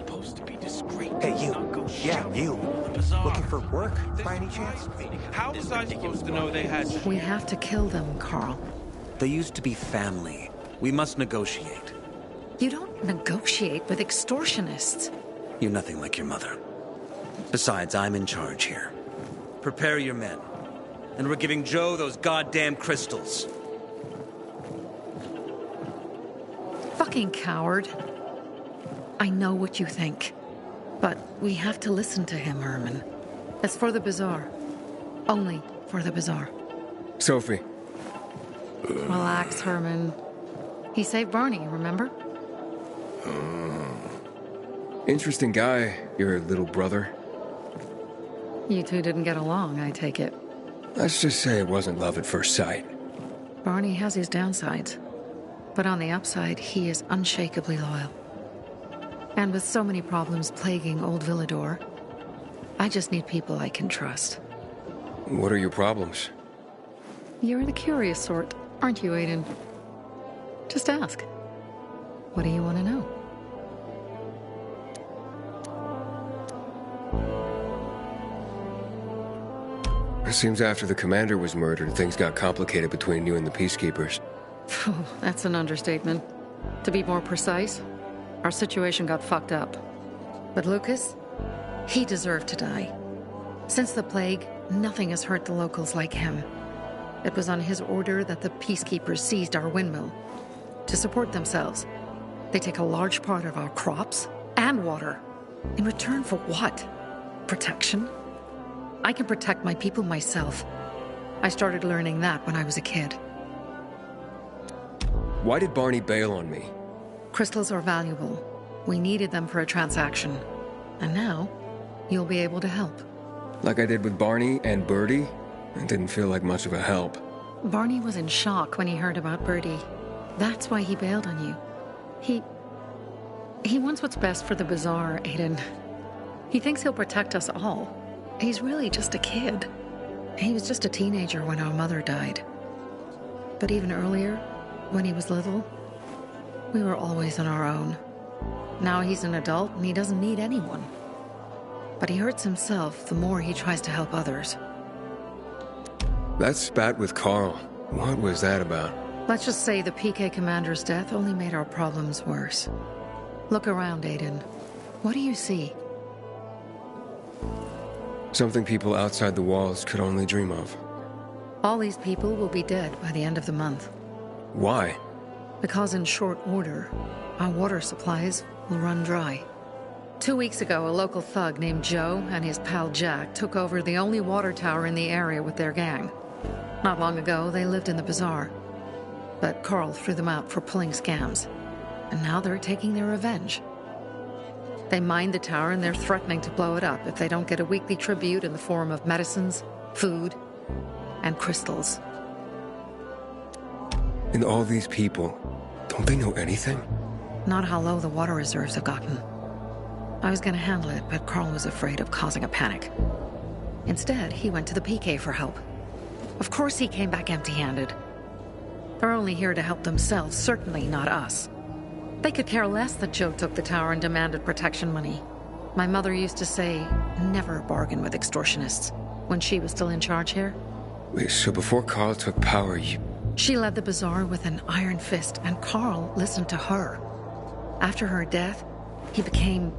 supposed to be discreet. Hey, you. Not go Yeah, shouting you. all over the bazaar. Looking for work, by any chance? How was I supposed to know they had... We have to kill them, Carl. They used to be family. We must negotiate. You don't negotiate with extortionists. You're nothing like your mother. Besides, I'm in charge here. Prepare your men. And we're giving Joe those goddamn crystals. Fucking coward. I know what you think. But we have to listen to him, Herman. It's for the bazaar. Only for the bazaar. Sophie. Relax, Herman. He saved Barney, remember? Interesting guy, your little brother. You two didn't get along, I take it. Let's just say it wasn't love at first sight. Barney has his downsides. But on the upside, he is unshakably loyal. And with so many problems plaguing old Villador, I just need people I can trust. What are your problems? You're the curious sort, aren't you, Aiden? Just ask. What do you want to know? It seems after the commander was murdered, things got complicated between you and the Peacekeepers. That's an understatement. To be more precise, our situation got fucked up. But Lucas, he deserved to die. Since the plague, nothing has hurt the locals like him. It was on his order that the Peacekeepers seized our windmill. To support themselves, they take a large part of our crops and water. In return for what? Protection? I can protect my people myself. I started learning that when I was a kid. Why did Barney bail on me? Crystals are valuable. We needed them for a transaction. And now, you'll be able to help. Like I did with Barney and Birdie? It didn't feel like much of a help. Barney was in shock when he heard about Birdie. That's why he bailed on you. He wants what's best for the bazaar, Aiden. He thinks he'll protect us all. He's really just a kid. He was just a teenager when our mother died. But even earlier, when he was little, we were always on our own. Now he's an adult and he doesn't need anyone. But he hurts himself the more he tries to help others. That spat with Carl, what was that about? Let's just say the PK commander's death only made our problems worse. Look around, Aiden. What do you see? Something people outside the walls could only dream of. All these people will be dead by the end of the month. Why? Because in short order, our water supplies will run dry. 2 weeks ago, a local thug named Joe and his pal Jack took over the only water tower in the area with their gang. Not long ago, they lived in the bazaar. But Carl threw them out for pulling scams. And now they're taking their revenge. They mined the tower and they're threatening to blow it up if they don't get a weekly tribute in the form of medicines, food, and crystals. And all these people, don't they know anything? Not how low the water reserves have gotten. I was going to handle it, but Carl was afraid of causing a panic. Instead, he went to the PK for help. Of course he came back empty-handed. They're only here to help themselves, certainly not us. They could care less that Joe took the tower and demanded protection money. My mother used to say, never bargain with extortionists, when she was still in charge here. Wait, so before Carl took power, She led the bazaar with an iron fist, and Carl listened to her. After her death, he became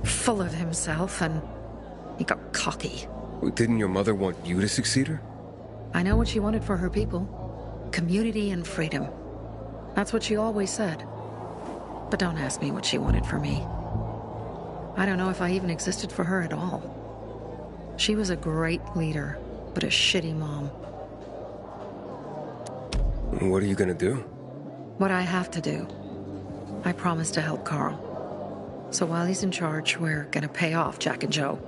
full of himself, and he got cocky. Didn't your mother want you to succeed her? I know what she wanted for her people. Community and freedom. That's what she always said. But don't ask me what she wanted for me. I don't know if I even existed for her at all. She was a great leader, but a shitty mom. What are you gonna do? What I have to do. I promised to help Carl. So while he's in charge, we're gonna pay off Jack and Joe.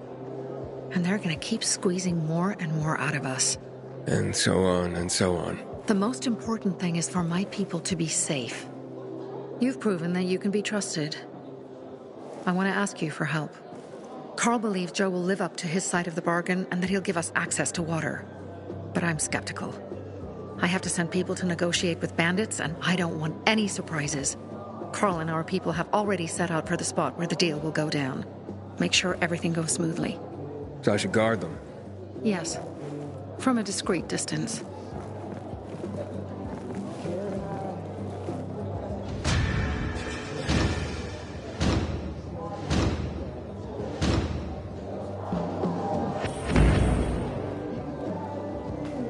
And they're gonna keep squeezing more and more out of us. And so on and so on. The most important thing is for my people to be safe. You've proven that you can be trusted. I want to ask you for help. Carl believes Joe will live up to his side of the bargain and that he'll give us access to water. But I'm skeptical. I have to send people to negotiate with bandits, and I don't want any surprises. Carl and our people have already set out for the spot where the deal will go down. Make sure everything goes smoothly. So I should guard them. Yes. From a discreet distance.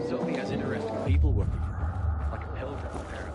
Sophie has interesting people working for her. Like a pilgrim, apparently.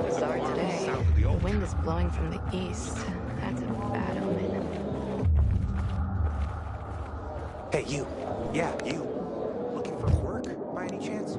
Bizarre today. The wind is blowing from the east. That's a bad omen. Hey, you. Yeah, you. Looking for work, by any chance?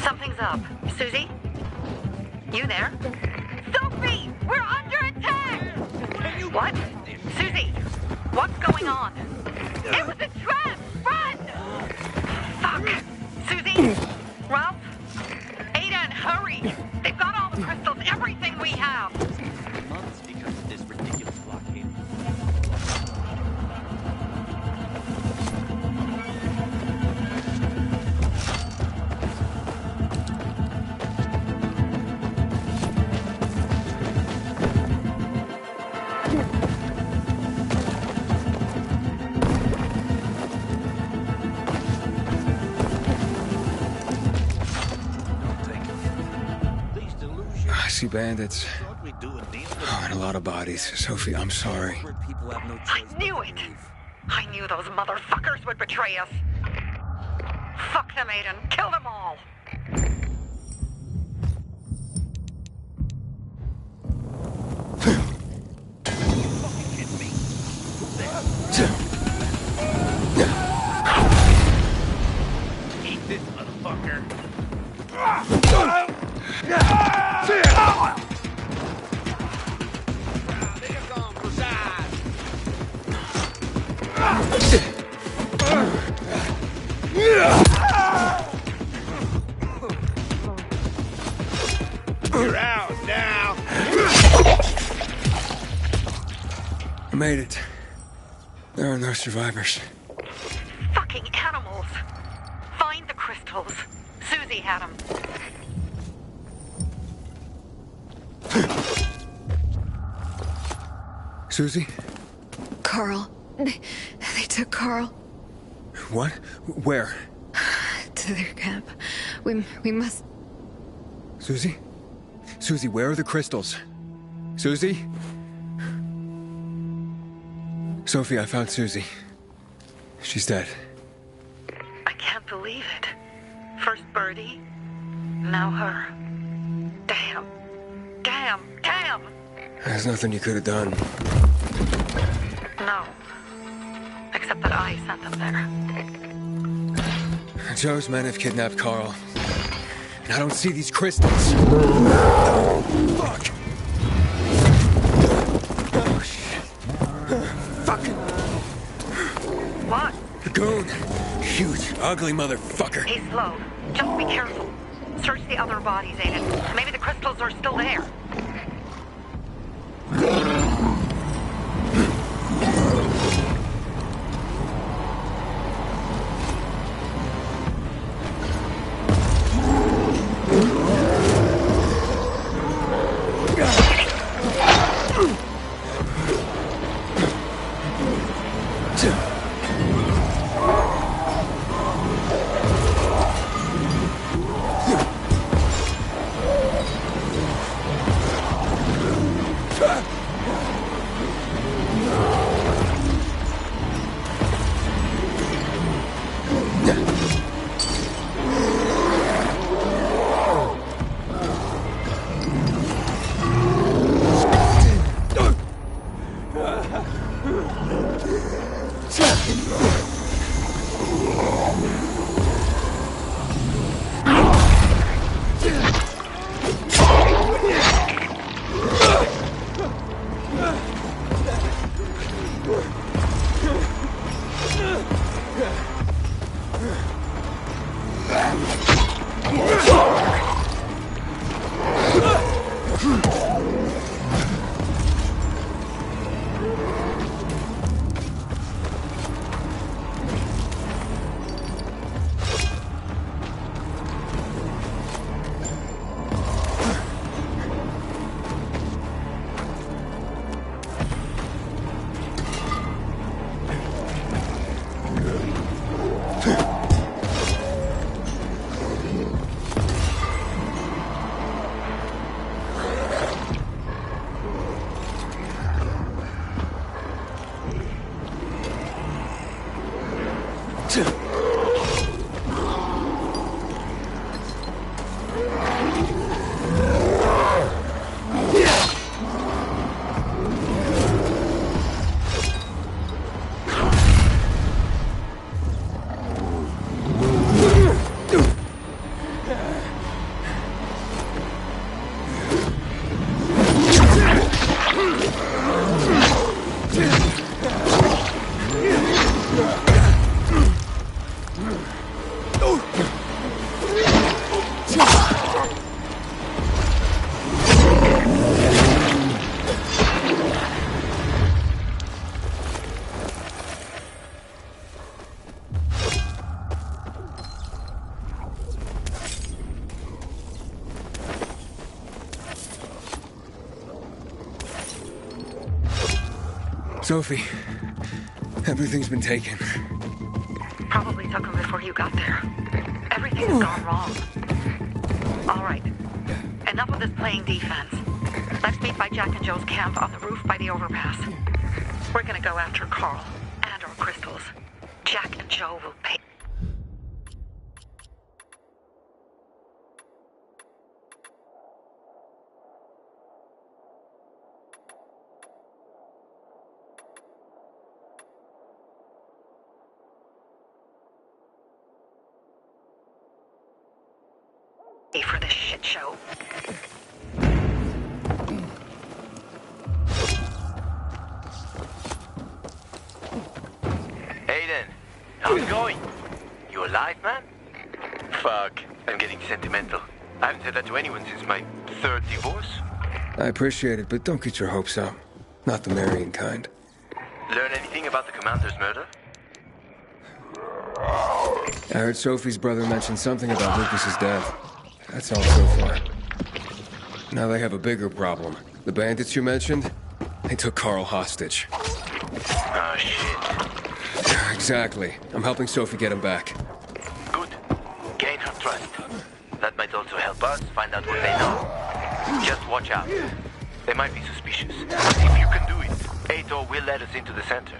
Something's up. Susie? You there? Sophie! We're under attack! What? Susie! What's going on? It was a trap! Run! Fuck! Susie? Ralph? Aiden, hurry! They've got all the crystals, everything we have! Months because of this ridiculous blockade. I see bandits. Oh, and a lot of bodies. Sophie, I'm sorry. I knew it! I knew those motherfuckers would betray us! Fuck them, Aiden! Kill them all! Eat this, motherfucker. You're out now. I made it. There are no survivors. Fucking animals! Find the crystals. Susie had them. Susie? Carl. They took Carl. What? Where? to their camp. We must... Susie? Susie, where are the crystals? Susie? Sophie, I found Susie. She's dead. I can't believe it. First Birdie, now her. Damn. Damn. Damn! There's nothing you could have done. No. Except that I sent them there. Joe's men have kidnapped Carl. And I don't see these crystals. Fuck! Oh, shit. Fucking... What? The goon. Huge, ugly motherfucker. He's slow. Just be careful. Search the other bodies, Aiden. Maybe the crystals are still there. Sophie, everything's been taken. Probably took them before you got there. Everything has gone wrong. All right. Enough of this playing defense. Let's meet by Jack and Joe's camp on the roof by the overpass. We're gonna go after Carl and our crystals. Jack and Joe will pay. For this shit show. Aiden, how's it going? You alive, man? Fuck, I'm getting sentimental. I haven't said that to anyone since my third divorce. I appreciate it, but don't get your hopes up. Not the marrying kind. Learn anything about the commander's murder? I heard Sophie's brother mention something about Lucas's death. That's all so far. Now they have a bigger problem. The bandits you mentioned, they took Carl hostage. Oh, shit. Exactly. I'm helping Sophie get him back. Good. That might also help us find out what they know. Just watch out. They might be suspicious. But if you can do it, Aitor will let us into the center.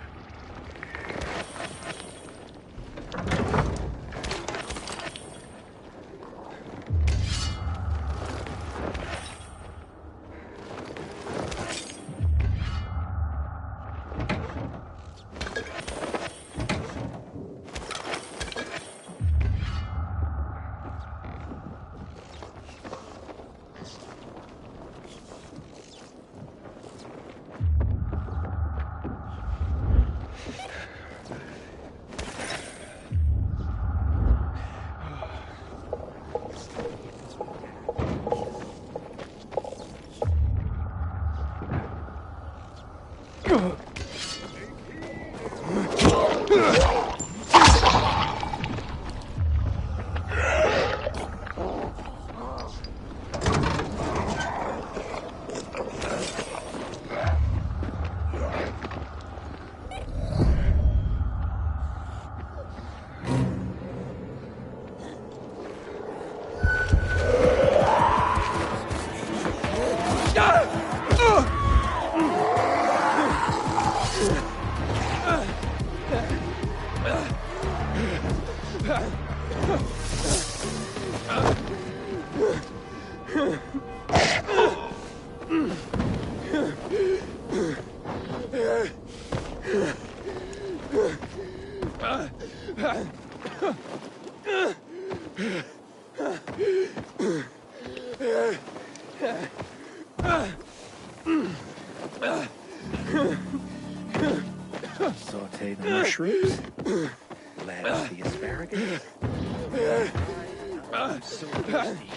Saute the mushrooms. Blanch the asparagus. I'm so thirsty.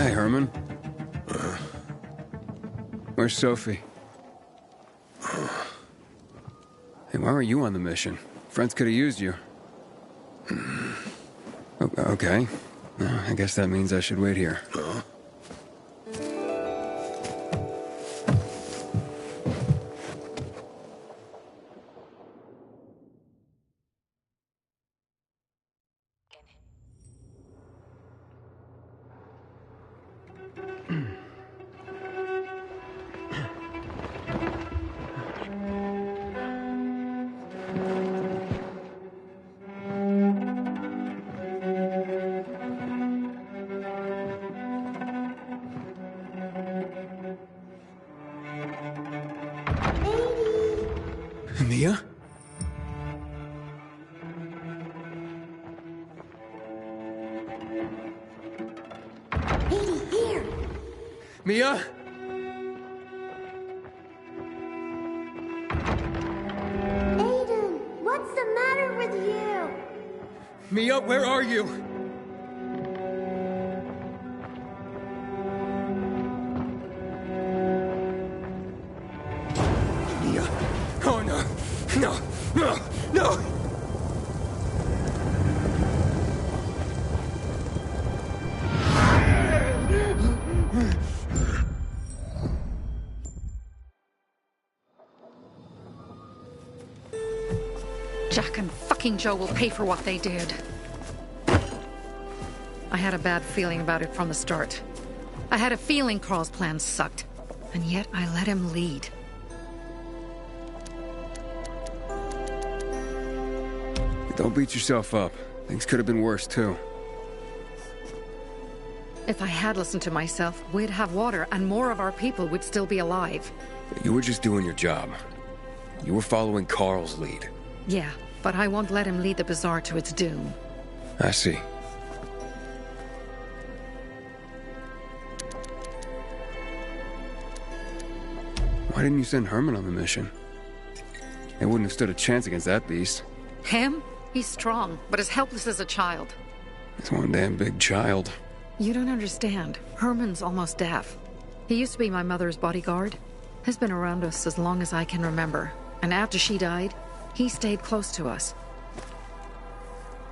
Hey, Herman. Where's Sophie? Hey, why were you on the mission? Friends could have used you. Okay. I guess that means I should wait here. Mia? Edie, here! Mia? Aiden, what's the matter with you? Mia, where are you? Mia. Oh, no. No. No. No. Jack and fucking Joe will pay for what they did. I had a bad feeling about it from the start. I had a feeling Carl's plan sucked, and yet I let him lead. Don't beat yourself up. Things could have been worse, too. If I had listened to myself, we'd have water and more of our people would still be alive. You were just doing your job. You were following Carl's lead. Yeah, but I won't let him lead the Bazaar to its doom. I see. Why didn't you send Herman on the mission? They wouldn't have stood a chance against that beast. Him? He's strong, but as helpless as a child. He's one damn big child. You don't understand. Herman's almost deaf. He used to be my mother's bodyguard. Has been around us as long as I can remember. And after she died, he stayed close to us.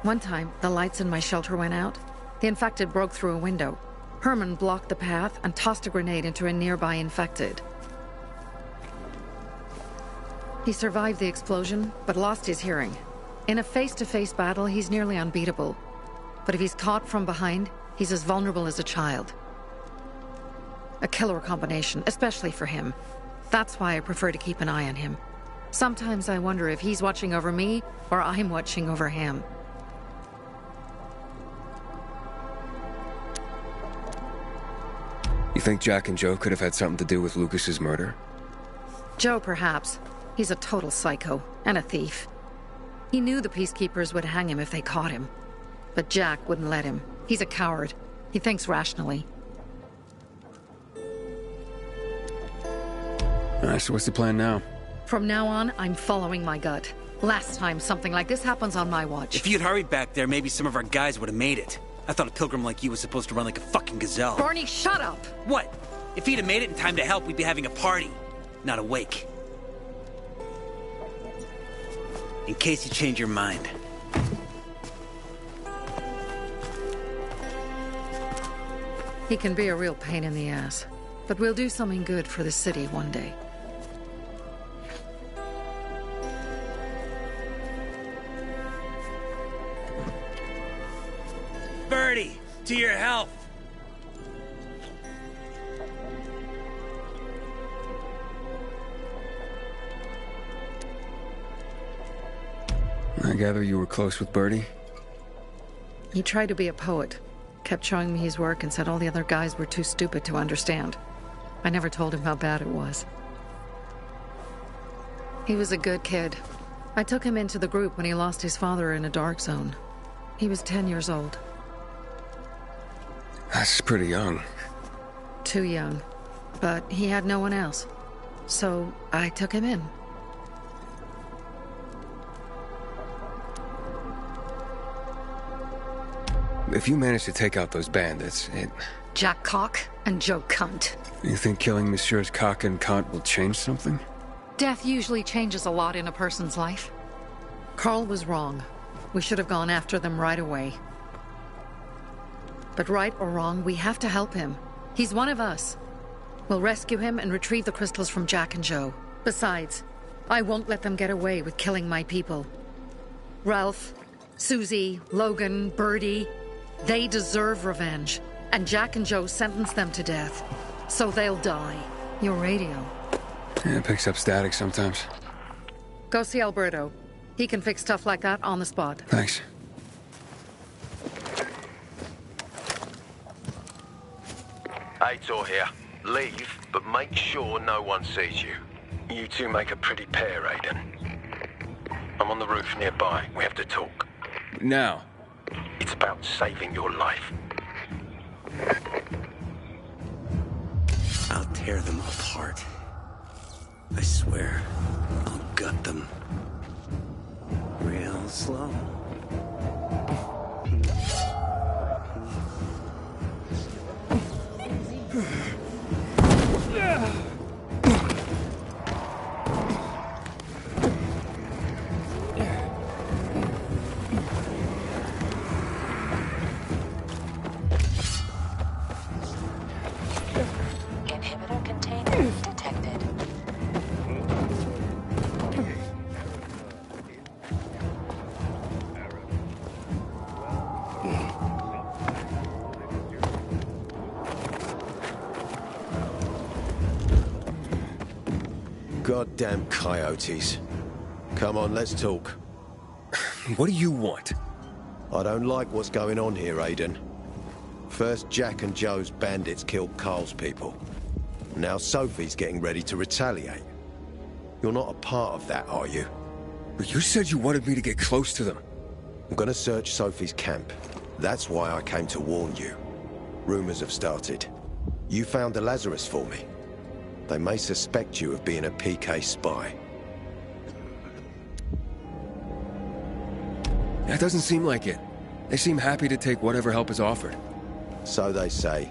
One time, the lights in my shelter went out. The infected broke through a window. Herman blocked the path and tossed a grenade into a nearby infected. He survived the explosion, but lost his hearing. In a face-to-face battle, he's nearly unbeatable. But if he's caught from behind, he's as vulnerable as a child. A killer combination, especially for him. That's why I prefer to keep an eye on him. Sometimes I wonder if he's watching over me, or I'm watching over him. You think Jack and Joe could have had something to do with Lucas's murder? Joe, perhaps. He's a total psycho, and a thief. He knew the Peacekeepers would hang him if they caught him. But Jack wouldn't let him. He's a coward. He thinks rationally. So what's the plan now? From now on, I'm following my gut. Last time something like this happens on my watch. If you'd hurried back there, maybe some of our guys would have made it. I thought a pilgrim like you was supposed to run like a fucking gazelle. Barney, shut up! What? If he'd have made it in time to help, we'd be having a party, not a wake. In case you change your mind. He can be a real pain in the ass. But we'll do something good for the city one day. Birdie, to your health! I gather you were close with Birdie? He tried to be a poet. Kept showing me his work and said all the other guys were too stupid to understand. I never told him how bad it was. He was a good kid. I took him into the group when he lost his father in a dark zone. He was 10 years old. That's pretty young. Too young. But he had no one else. So I took him in. If you manage to take out those bandits, Jack Cock and Joe Cunt. You think killing Messieurs Cock and Cunt will change something? Death usually changes a lot in a person's life. Carl was wrong. We should have gone after them right away. But right or wrong, we have to help him. He's one of us. We'll rescue him and retrieve the crystals from Jack and Joe. Besides, I won't let them get away with killing my people. Ralph, Susie, Logan, Birdie, they deserve revenge. And Jack and Joe sentenced them to death. So they'll die. Your radio. Yeah, it picks up static sometimes. Go see Alberto. He can fix stuff like that on the spot. Thanks. Aitor here. Leave, but make sure no one sees you. You two make a pretty pair, Aiden. I'm on the roof nearby. We have to talk. Now. It's about saving your life. I'll tear them apart. I swear, I'll gut them. Real slow. Inhibitor container detected. Goddamn coyotes. Come on, let's talk. What do you want? I don't like what's going on here, Aiden. First, Jack and Joe's bandits killed Carl's people. Now Sophie's getting ready to retaliate. You're not a part of that, are you? But you said you wanted me to get close to them. I'm gonna search Sophie's camp. That's why I came to warn you. Rumors have started. You found the Lazarus for me. They may suspect you of being a PK spy. That doesn't seem like it. They seem happy to take whatever help is offered. So they say.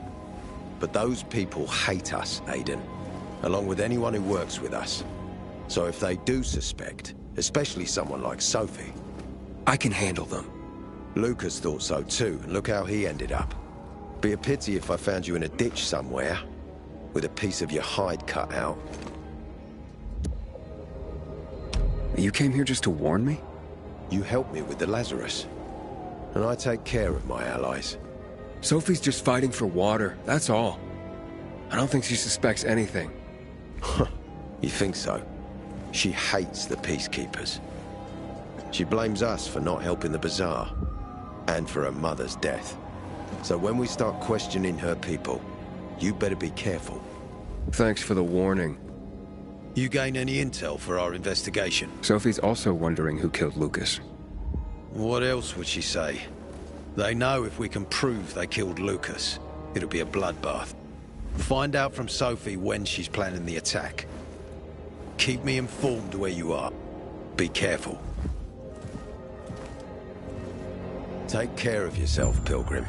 But those people hate us, Aiden. Along with anyone who works with us. So if they do suspect, especially someone like Sophie... I can handle them. Lucas thought so too, and look how he ended up. Be a pity if I found you in a ditch somewhere, with a piece of your hide cut out. You came here just to warn me? You helped me with the Lazarus. And I take care of my allies. Sophie's just fighting for water, that's all. I don't think she suspects anything. You think so? She hates the Peacekeepers. She blames us for not helping the Bazaar, and for her mother's death. So when we start questioning her people, you better be careful. Thanks for the warning. You gain any intel for our investigation? Sophie's also wondering who killed Lucas. What else would she say? They know if we can prove they killed Lucas, it'll be a bloodbath. Find out from Sophie when she's planning the attack. Keep me informed where you are. Be careful. Take care of yourself, Pilgrim.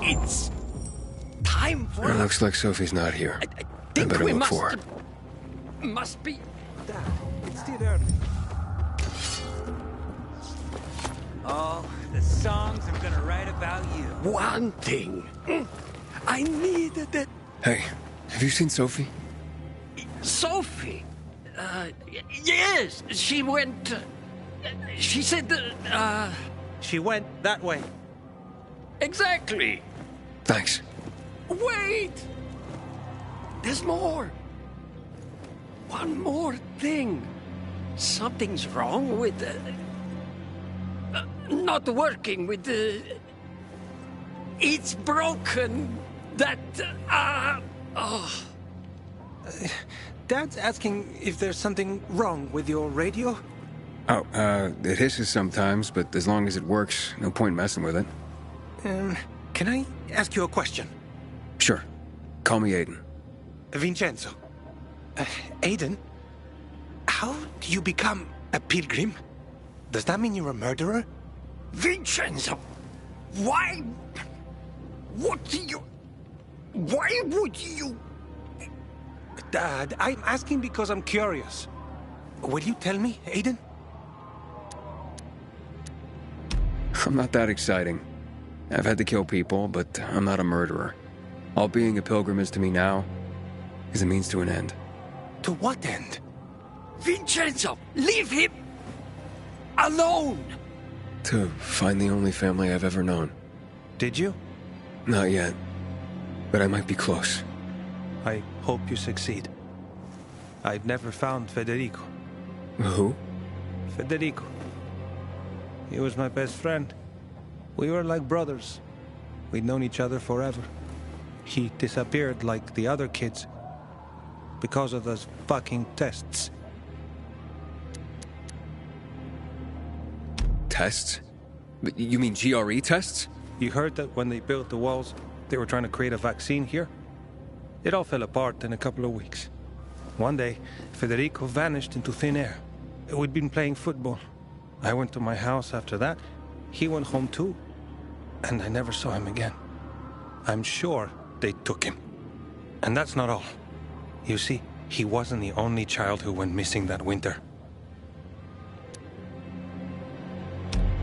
It's time for... It looks like Sophie's not here. I think better we look for her. must be... Dad, it's still early. All the songs I'm gonna write about you. One thing. I needed that... Hey, have you seen Sophie? Sophie? Yes, she went... she said that, She went that way. exactly. Thanks. Wait! There's more. one more thing. Something's wrong with not working with the... It's broken. That, Dad's asking if there's something wrong with your radio? Oh, it hisses sometimes, but as long as it works, no point messing with it. Can I ask you a question? Sure. Call me Aiden. Vincenzo. Aiden, how do you become a pilgrim? Does that mean you're a murderer? Vincenzo! Why... What do you... Why would you... Dad, I'm asking because I'm curious. Will you tell me, Aiden? I'm not that exciting. I've had to kill people, but I'm not a murderer. All being a pilgrim is to me now is a means to an end. To what end? Vincenzo! Leave him alone! To find the only family I've ever known. Did you? Not yet. But I might be close. I hope you succeed. I've never found Federico. Who? Federico. He was my best friend. We were like brothers. We'd known each other forever. He disappeared like the other kids because of those fucking tests. Tests? You mean GRE tests? You heard that when they built the walls, they were trying to create a vaccine here? It all fell apart in a couple of weeks. One day, Federico vanished into thin air. We'd been playing football. I went to my house after that. He went home too. And I never saw him again. I'm sure they took him. And that's not all. You see, he wasn't the only child who went missing that winter.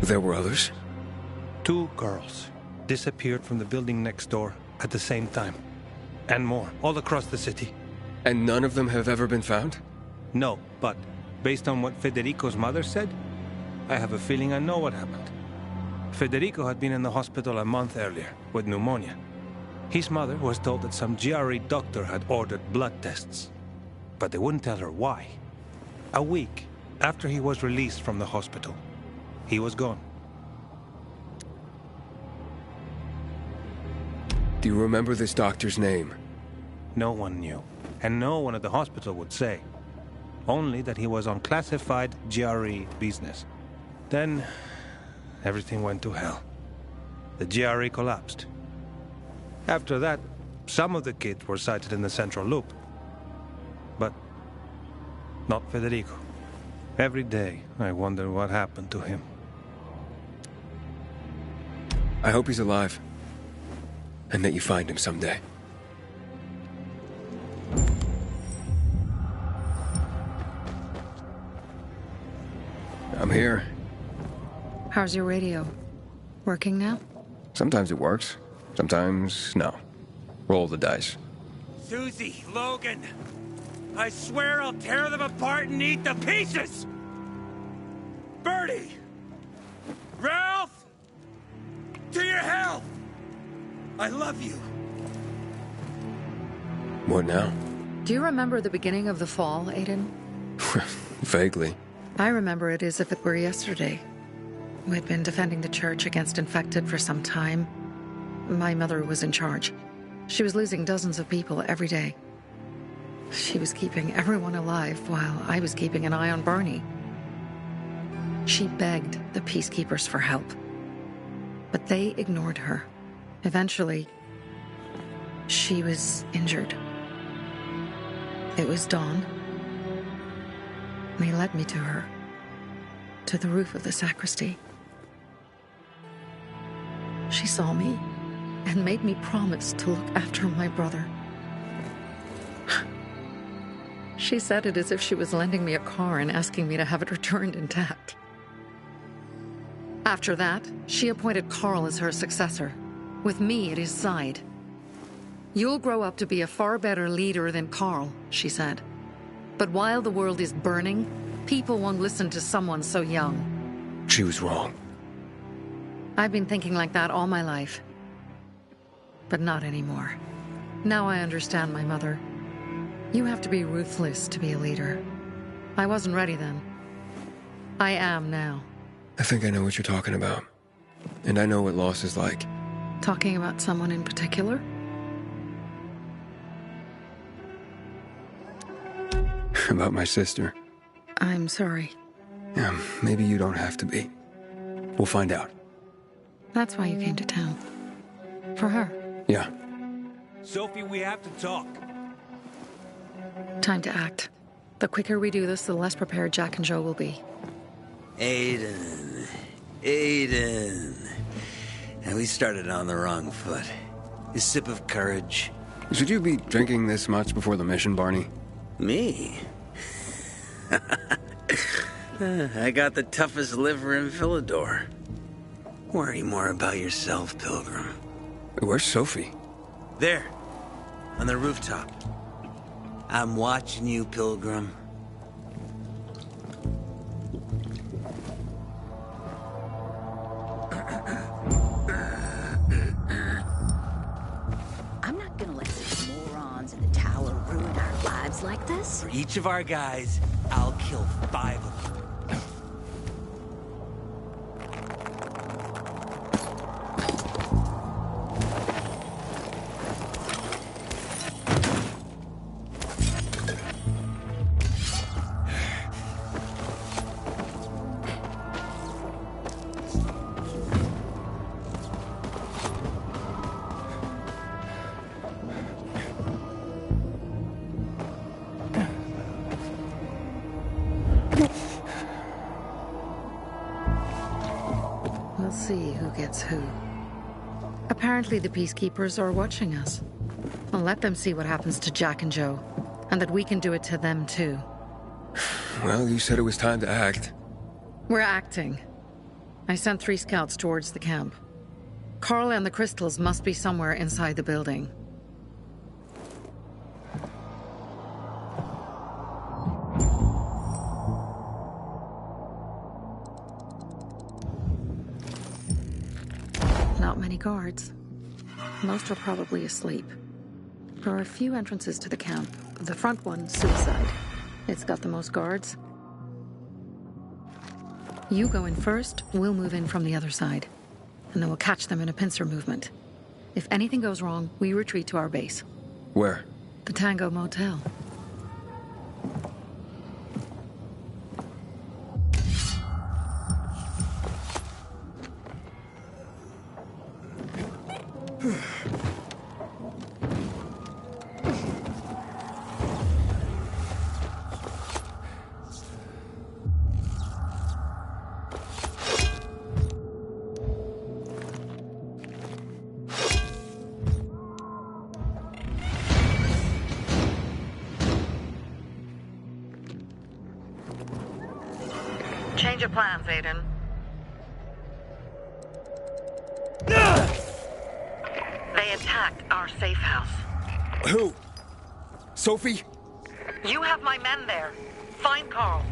There were others? 2 girls disappeared from the building next door at the same time. And more, all across the city. And none of them have ever been found? No, but based on what Federico's mother said, I have a feeling I know what happened. Federico had been in the hospital a month earlier with pneumonia. His mother was told that some GRE doctor had ordered blood tests, but they wouldn't tell her why. A week after he was released from the hospital, he was gone. Do you remember this doctor's name? No one knew, and no one at the hospital would say. Only that he was on classified GRE business. Then, everything went to hell. The GRE collapsed. After that, some of the kids were sighted in the central loop. But not Federico. Every day, I wonder what happened to him. I hope he's alive. And that you find him someday. I'm here. How's your radio? Working now? Sometimes it works. Sometimes, no. Roll the dice. Susie, Logan, I swear I'll tear them apart and eat the pieces! Bertie! Ralph! To your health! I love you. What now? Do you remember the beginning of the fall, Aiden? Vaguely. I remember it as if it were yesterday. We'd been defending the church against infected for some time. My mother was in charge. She was losing dozens of people every day. She was keeping everyone alive while I was keeping an eye on Barney. She begged the peacekeepers for help, but they ignored her. Eventually, she was injured. It was dawn. They led me to her, to the roof of the sacristy. She saw me and made me promise to look after my brother. She said it as if she was lending me a car and asking me to have it returned intact. After that, she appointed Carl as her successor, with me at his side. You'll grow up to be a far better leader than Carl, she said. But while the world is burning, people won't listen to someone so young. She was wrong. I've been thinking like that all my life. But not anymore. Now I understand my mother. You have to be ruthless to be a leader. I wasn't ready then. I am now. I think I know what you're talking about. And I know what loss is like. Talking about someone in particular? About my sister. I'm sorry. Yeah, maybe you don't have to be. We'll find out. That's why you came to town. For her. Yeah. Sophie, we have to talk. Time to act. The quicker we do this, the less prepared Jack and Joe will be. Aiden. And we started on the wrong foot. A sip of courage. Should you be drinking this much before the mission, Barney? Me? I got the toughest liver in Villador. Worry more about yourself, Pilgrim. Where's Sophie? There. On the rooftop. I'm watching you, Pilgrim. I'm not gonna let these morons in the tower ruin our lives like this. For each of our guys, I'll kill 5 of them. We'll see who gets who. Apparently the Peacekeepers are watching us. I'll let them see what happens to Jack and Joe, and that we can do it to them too. Well, you said it was time to act. We're acting. I sent 3 scouts towards the camp. Carl and the crystals must be somewhere inside the building. Not many guards. Most are probably asleep. There are a few entrances to the camp. The front one, suicide. It's got the most guards. You go in first, we'll move in from the other side. And then we'll catch them in a pincer movement. If anything goes wrong, we retreat to our base. Where? The Tango Motel. Change your plans, Aiden. They attacked our safe house. Who? Sophie? You have my men there. Find Carl.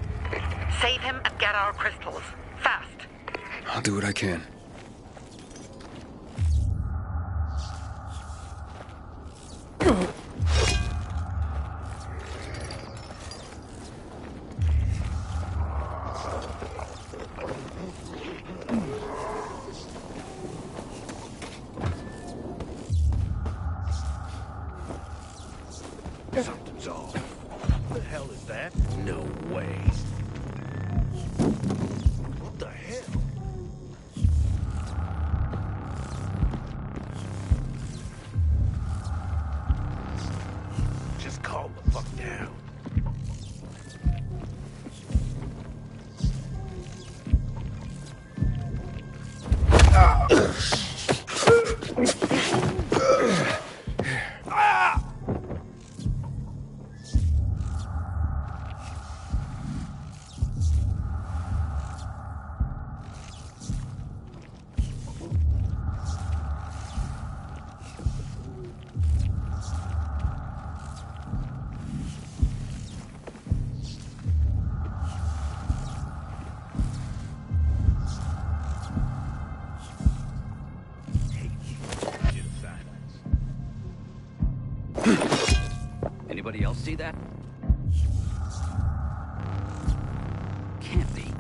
Save him and get our crystals. Fast. I'll do what I can. Something's off. What the hell is that? No way. What the hell? Just calm the fuck down. see that? Can't be.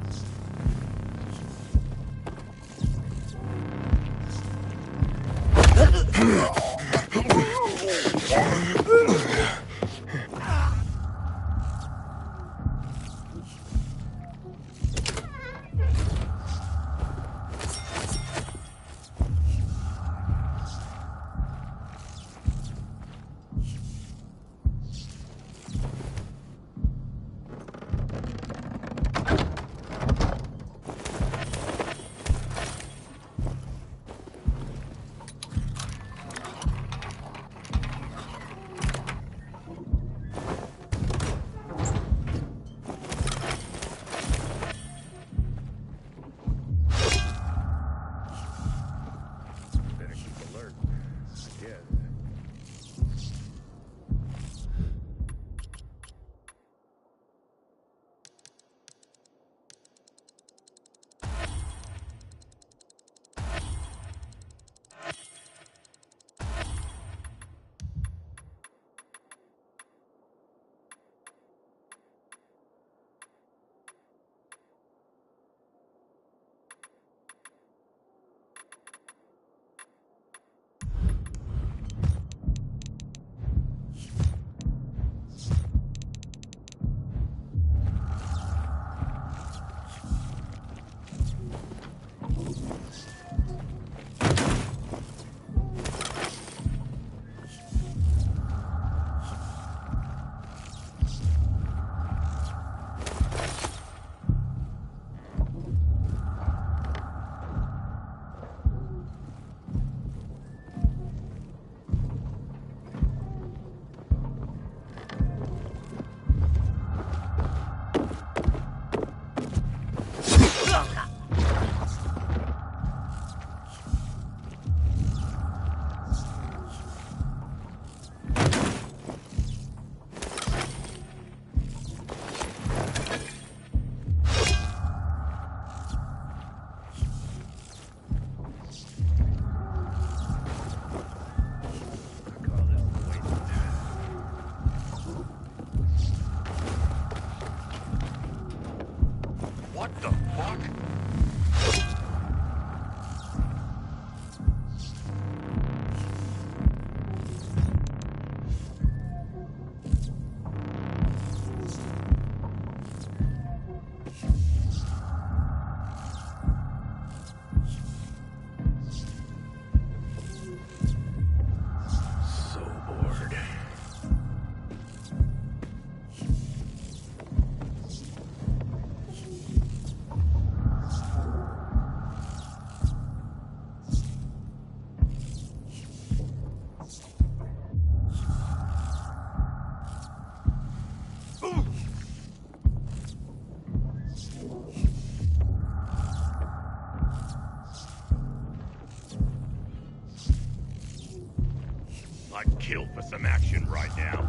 I'd kill for some action right now.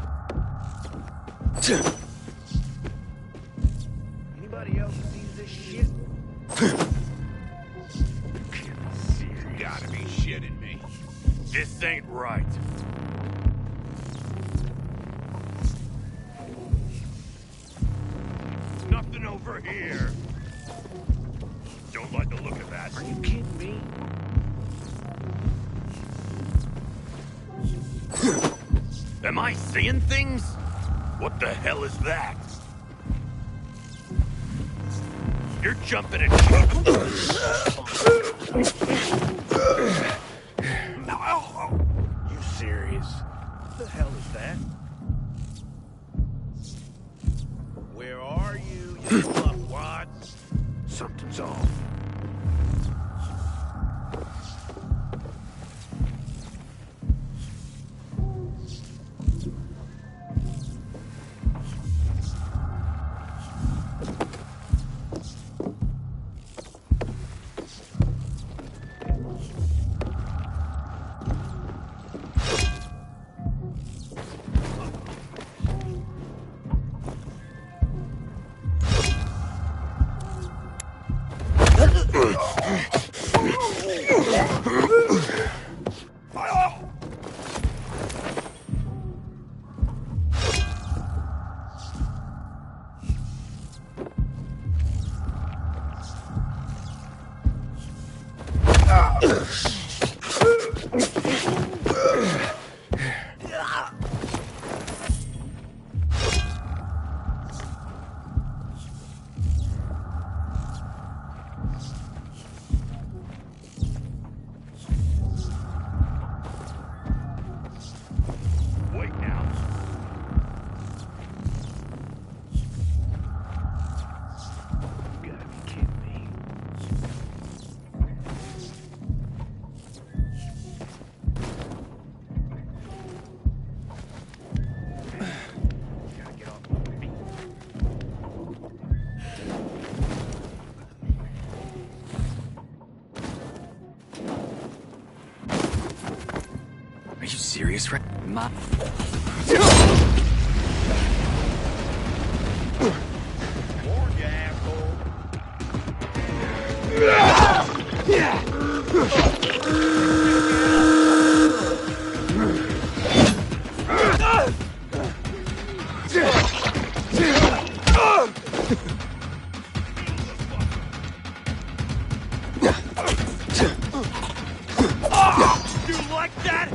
Anybody else sees this shit? Gotta be shitting me. This ain't right. Nothing over here. Don't like the look of that. Are you kidding me? Am I seeing things? What the hell is that? You're jumping at You serious? What the hell is that? Where are you, you fuckwad? Something's off. Wait now. You gotta be kidding me. Gotta get off my feet. Are you serious, right? Warn ya, asshole. You like that?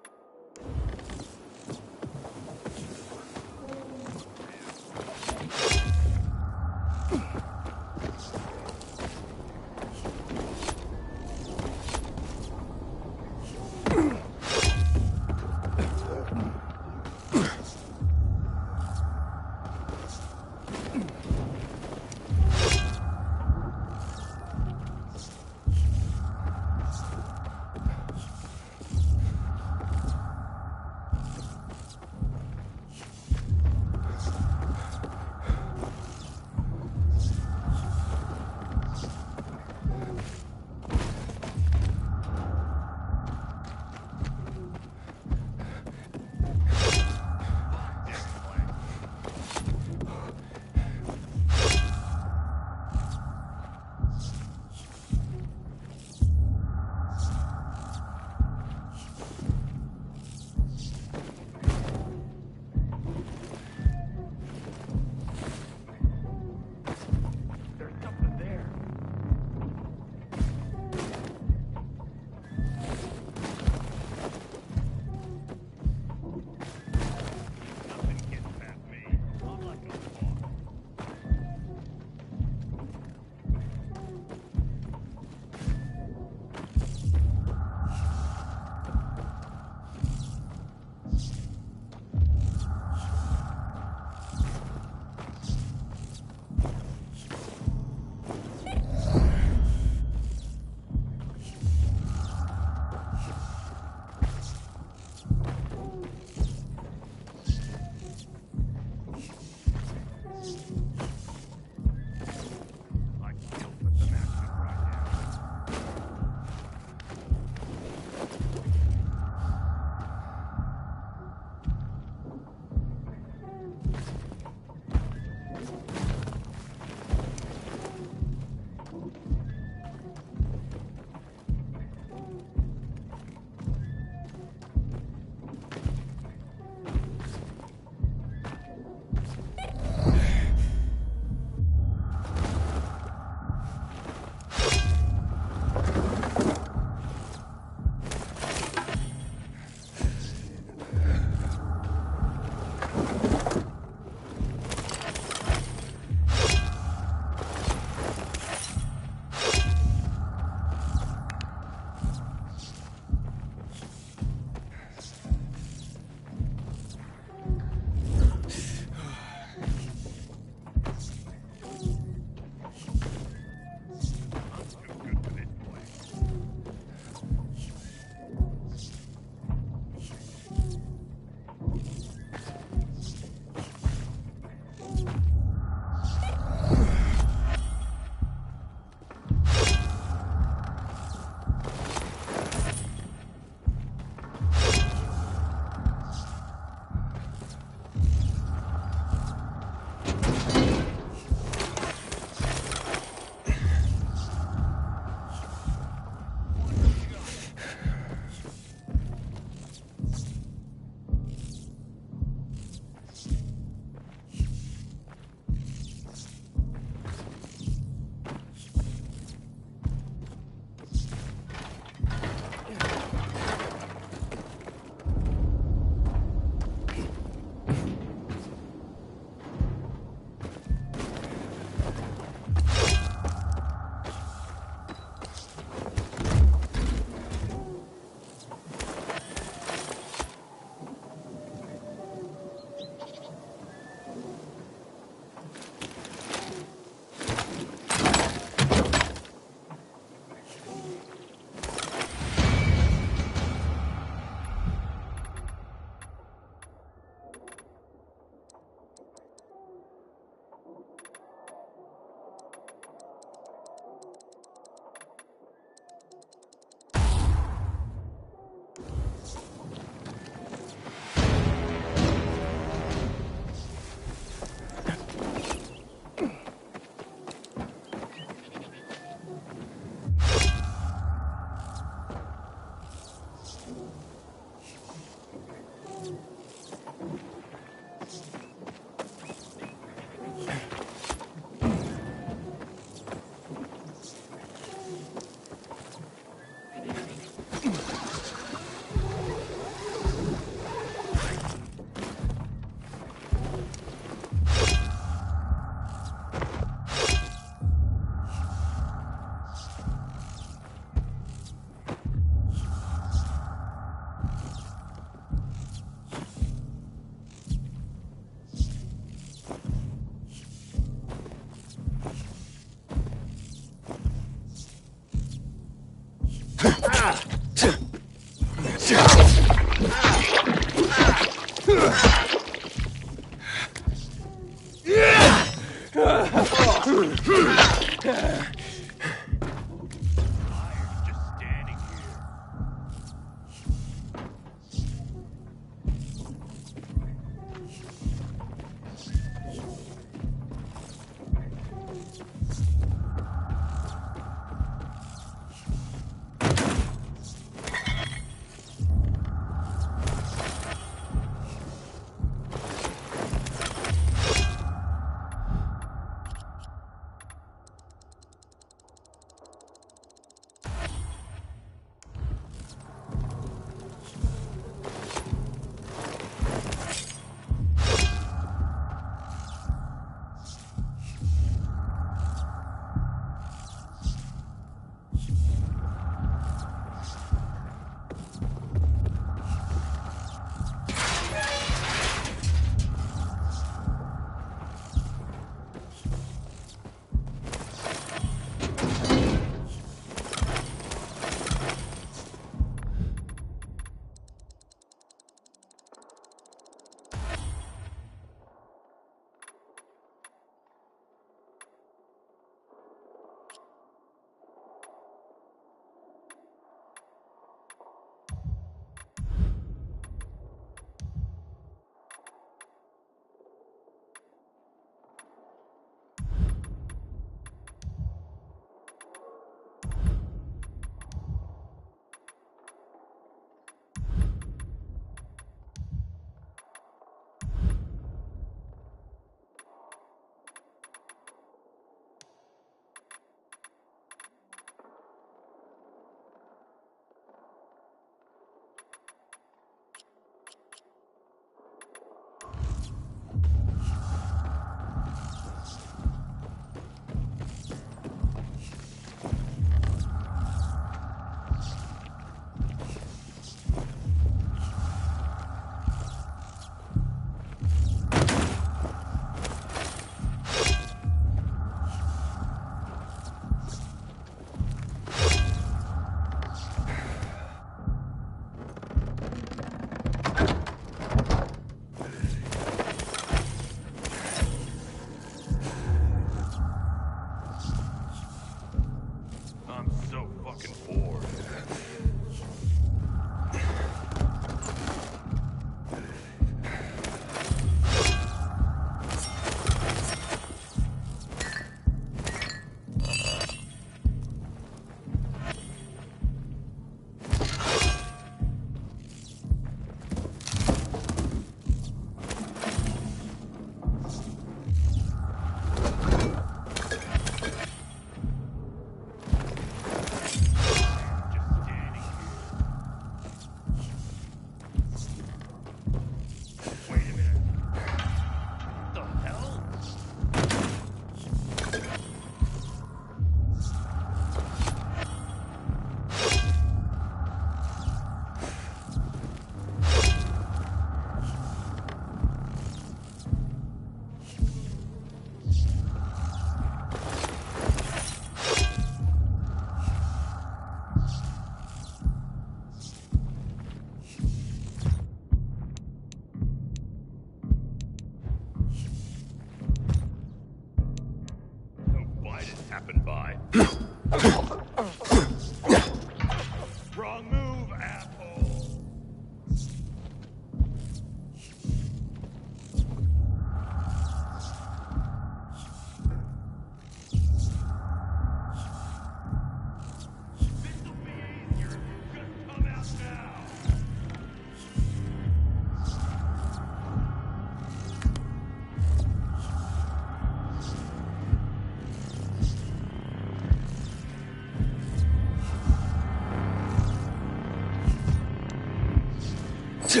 No.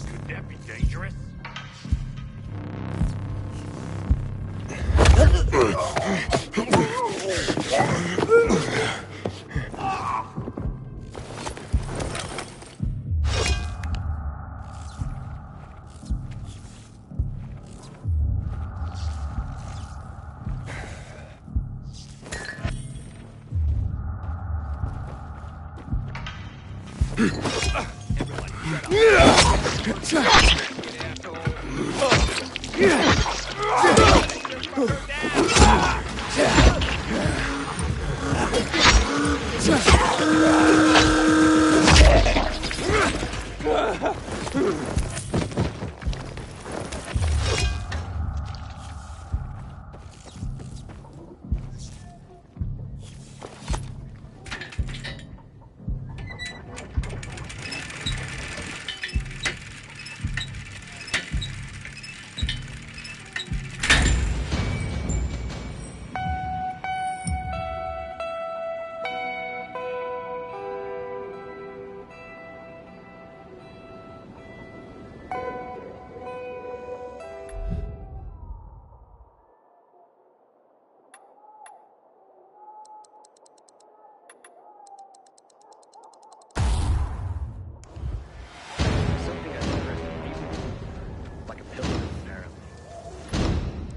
Could that be dangerous?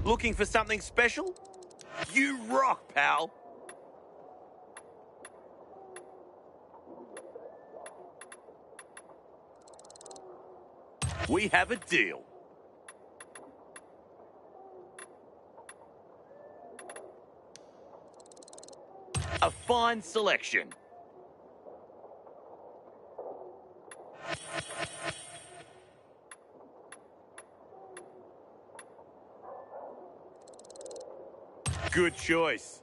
Looking for something special? You rock, pal. We have a deal. A fine selection. Good choice.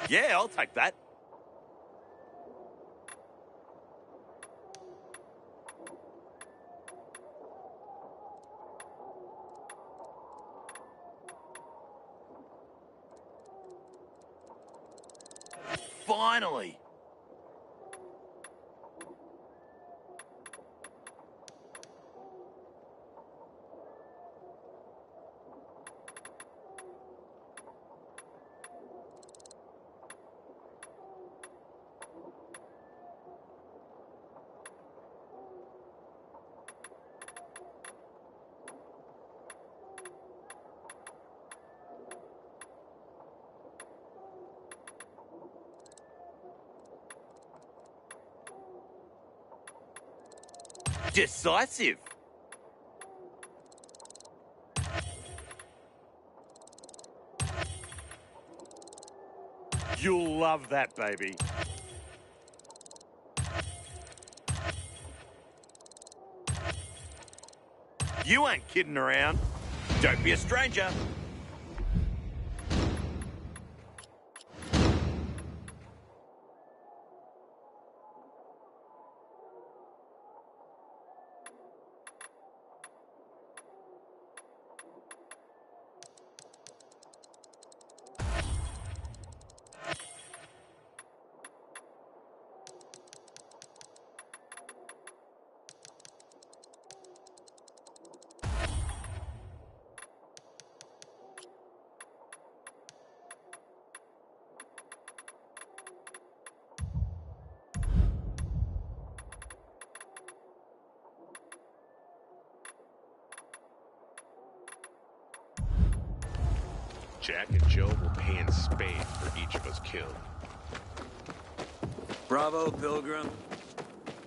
Yeah, I'll take that. Finally! Decisive. You'll love that, baby. You ain't kidding around. Don't be a stranger. Jack and Joe will pay in spades for each of us killed. Bravo, Pilgrim.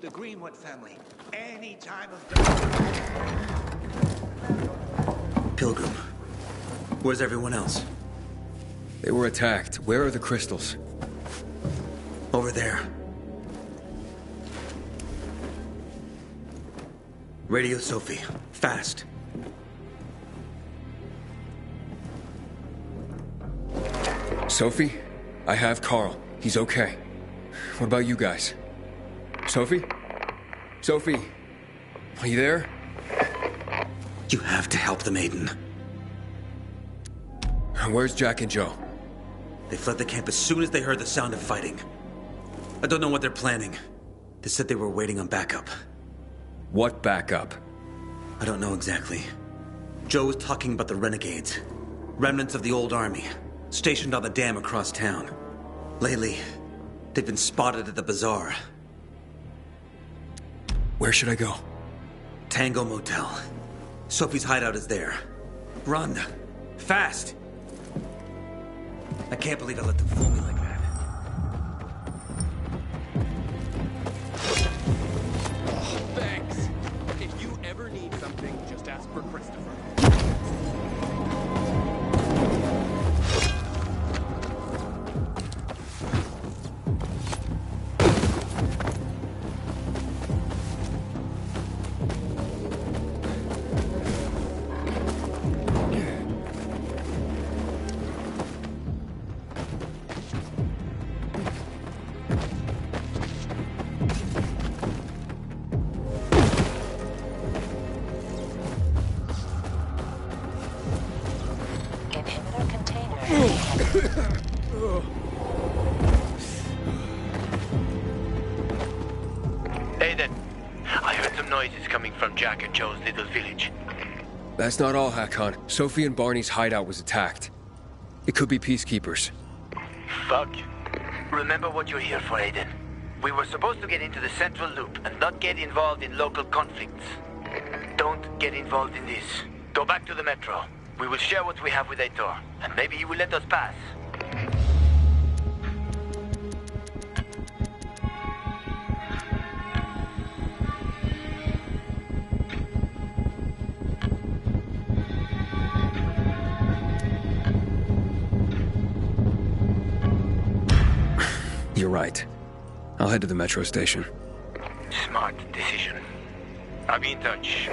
The Greenwood family. Any time of day. Pilgrim. Where's everyone else? They were attacked. Where are the crystals? Over there. Radio Sophie. Fast. Sophie, I have Carl. He's okay. What about you guys? Sophie? Sophie? Are you there? You have to help the maiden. Where's Jack and Joe? They fled the camp as soon as they heard the sound of fighting. I don't know what they're planning. They said they were waiting on backup. What backup? I don't know exactly. Joe was talking about the renegades. Remnants of the old army, stationed on the dam across town. Lately, they've been spotted at the bazaar. Where should I go? Tango Motel. Sophie's hideout is there. Run. Fast. I can't believe I let them fool me like that. Thanks. If you ever need something, just ask for Christopher. Inhibitor container. Aiden, I heard some noises coming from Jack and Joe's little village. That's not all, Hakon. Sophie and Barney's hideout was attacked. It could be peacekeepers. Fuck. Remember what you're here for, Aiden. We were supposed to get into the Central Loop and not get involved in local conflicts. Don't get involved in this. Go back to the Metro. We will share what we have with Aitor, and maybe he will let us pass. You're right. I'll head to the metro station. Smart decision. I'll be in touch.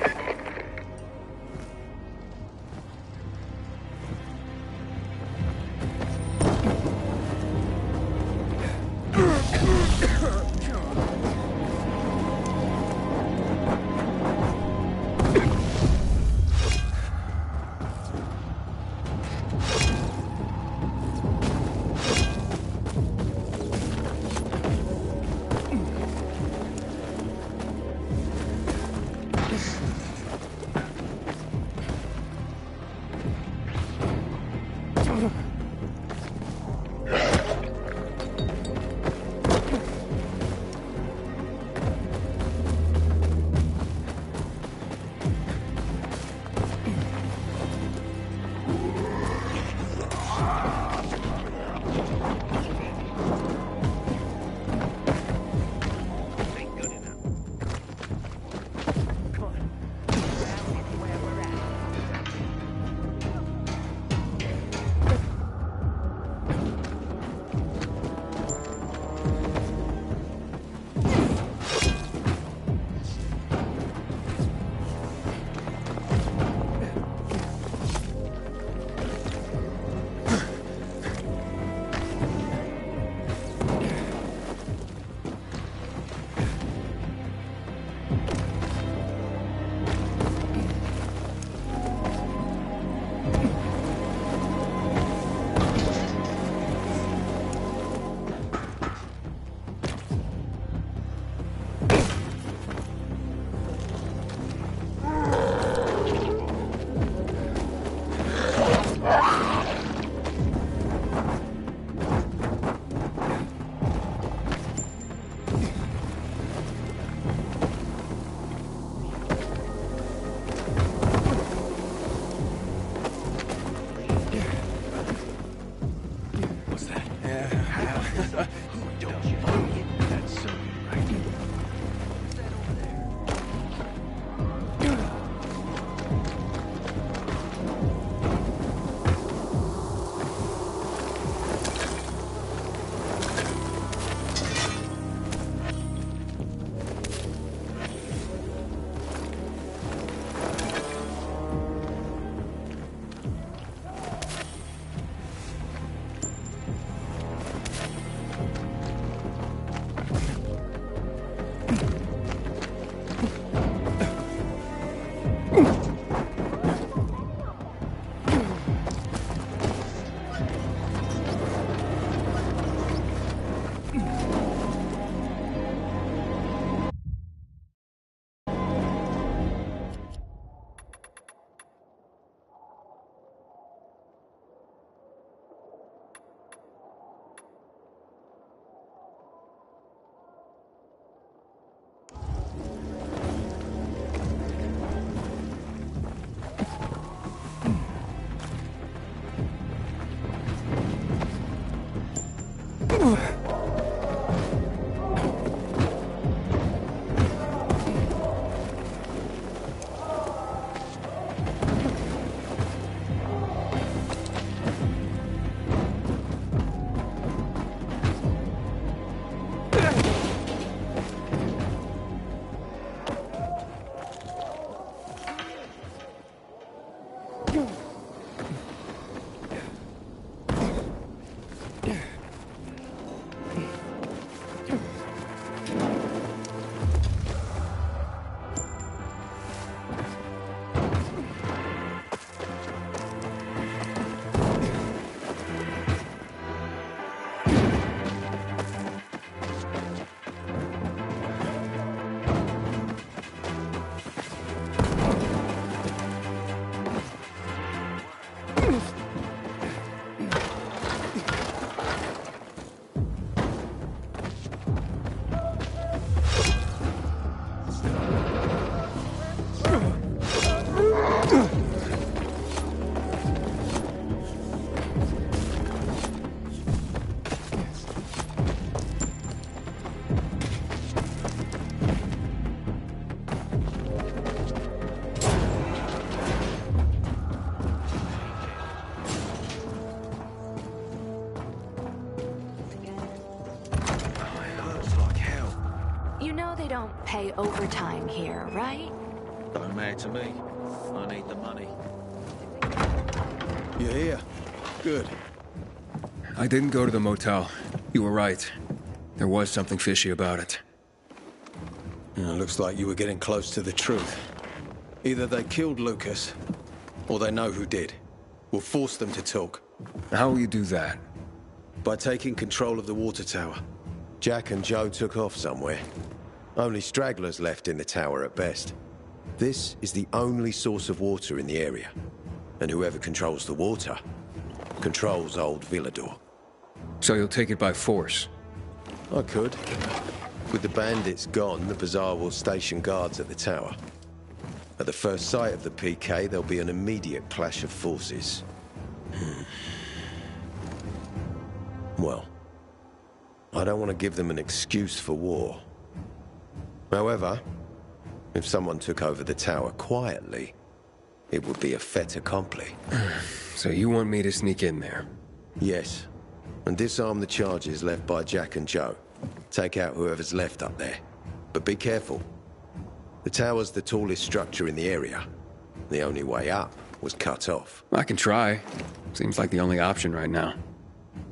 Don't pay overtime here, right? Don't matter to me. I need the money. You're here. Good. I didn't go to the motel. You were right. There was something fishy about it. Looks like you were getting close to the truth. Either they killed Lucas, or they know who did. We'll force them to talk. How will you do that? By taking control of the water tower. Jack and Joe took off somewhere. Only stragglers left in the tower at best. This is the only source of water in the area. And whoever controls the water, controls old Villador. So you'll take it by force? I could. With the bandits gone, the Bazaar will station guards at the tower. At the first sight of the PK, there'll be an immediate clash of forces. Well, I don't want to give them an excuse for war. However, if someone took over the tower quietly, it would be a fait accompli. So you want me to sneak in there? Yes, and disarm the charges left by Jack and Joe. Take out whoever's left up there. But be careful. The tower's the tallest structure in the area. The only way up was cut off. I can try. Seems like the only option right now.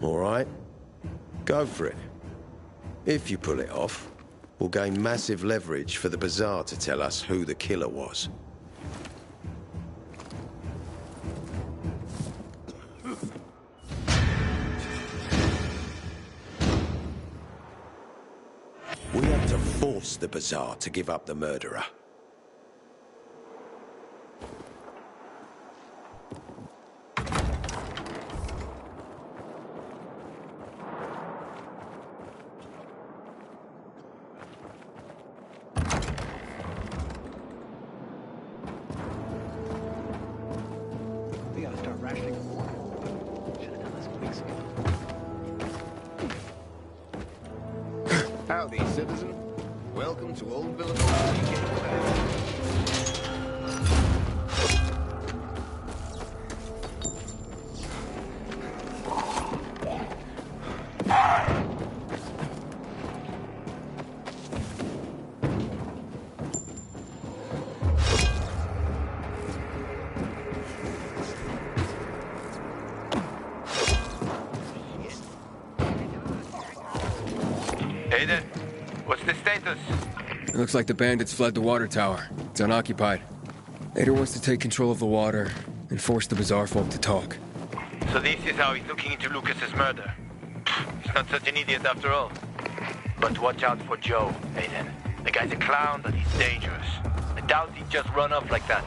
All right. Go for it. If you pull it off, we'll gain massive leverage for the Bazaar to tell us who the killer was. We have to force the Bazaar to give up the murderer. Howdy, citizen. Welcome to Old Villador. Aiden, what's the status? It looks like the bandits fled the water tower. It's unoccupied. Ader wants to take control of the water and force the Bazaar folk to talk. So this is how he's looking into Lucas's murder. He's not such an idiot after all. But watch out for Joe, Aiden. The guy's a clown, but he's dangerous. I doubt he'd just run off like that.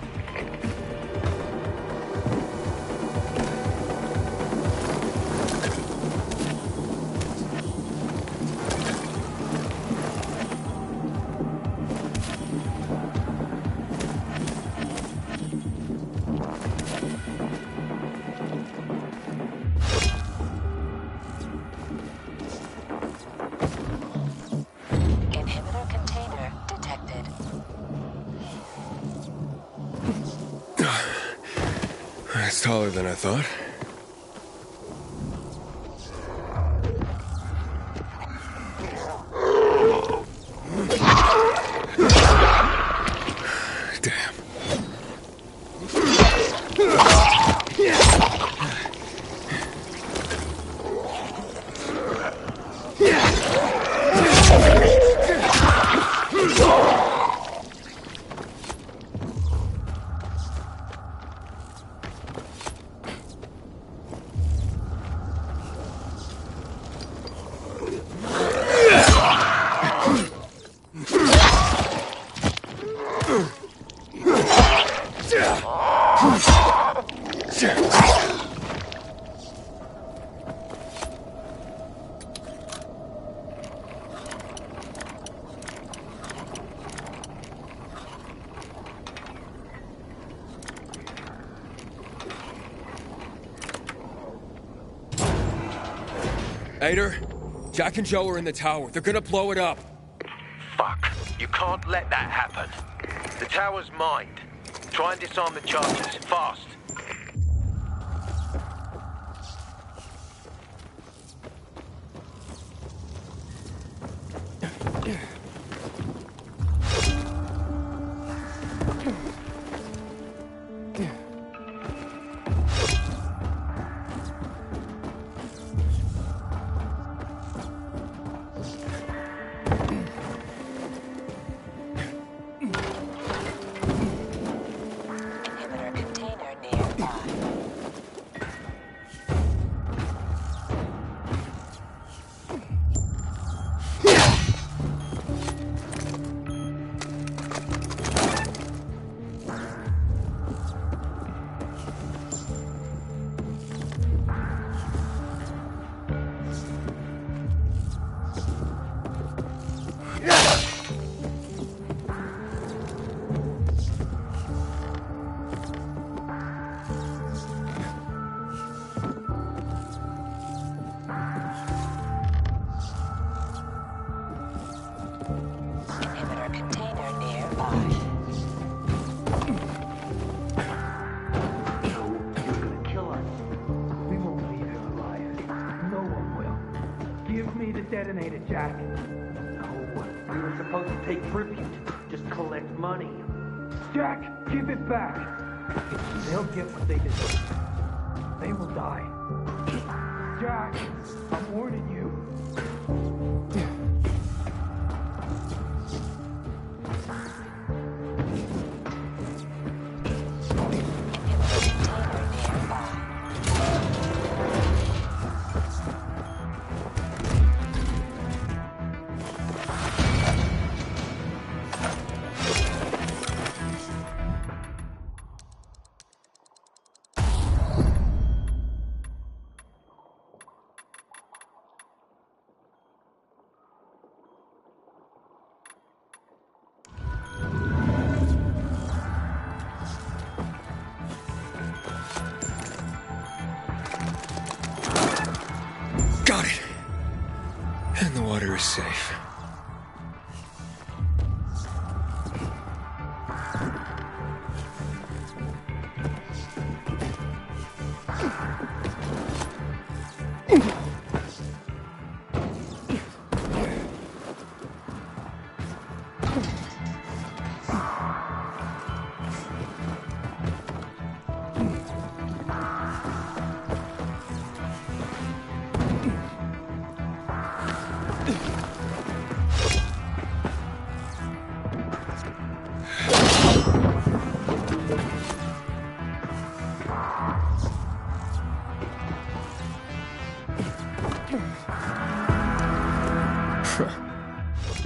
It's taller than I thought. Damn. Ader, Jack and Joe are in the tower. They're gonna blow it up. Fuck. You can't let that happen. The tower's mined. Try and disarm the charges, fast. Detonated, Jack. No, we were supposed to take tribute, just collect money. Jack, give it back. They'll get what they deserve. They will die. Jack, I'm warning you. Got it. And the water is safe.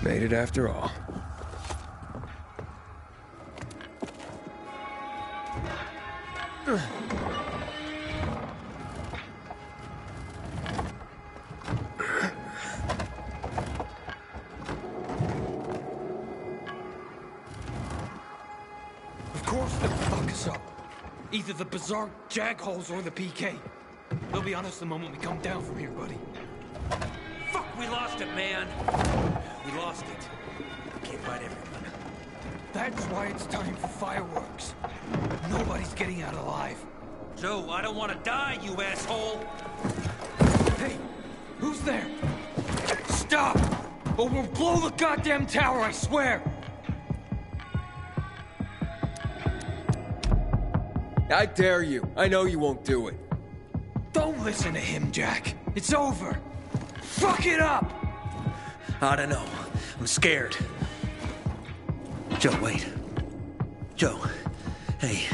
Made it after all. Of course they'll fuck us up. Either the Berserk Jagholes or the PK. They'll be on us the moment we come down from here, buddy. Fuck, we lost it, man. We lost it. Can't fight everyone. That's why it's time for fireworks. Nobody's getting out alive. Joe, I don't want to die, you asshole! Hey, who's there? Stop! Or we'll blow the goddamn tower, I swear! I dare you. I know you won't do it. Don't listen to him, Jack. It's over. Fuck it up! I don't know. I'm scared. Joe, wait. Joe. Hey.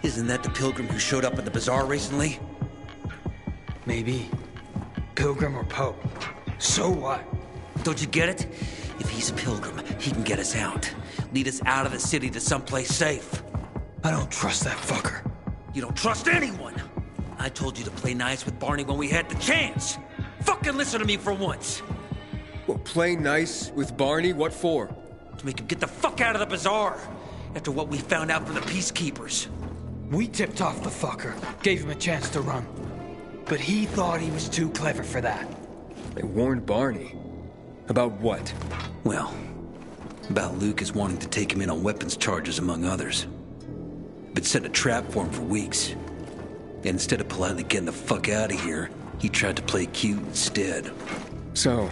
Isn't that the pilgrim who showed up at the bazaar recently? Maybe. Pilgrim or Pope. So what? Don't you get it? If he's a pilgrim, he can get us out. Lead us out of the city to someplace safe. I don't trust that fucker. You don't trust anyone! I told you to play nice with Barney when we had the chance! Fucking listen to me for once! Well, play nice with Barney? What for? To make him get the fuck out of the bazaar! After what we found out from the Peacekeepers. We tipped off the fucker, gave him a chance to run. But he thought he was too clever for that. They warned Barney. About what? Well, about Lucas wanting to take him in on weapons charges, among others. But set a trap for him for weeks. And instead of politely getting the fuck out of here, he tried to play cute instead. So,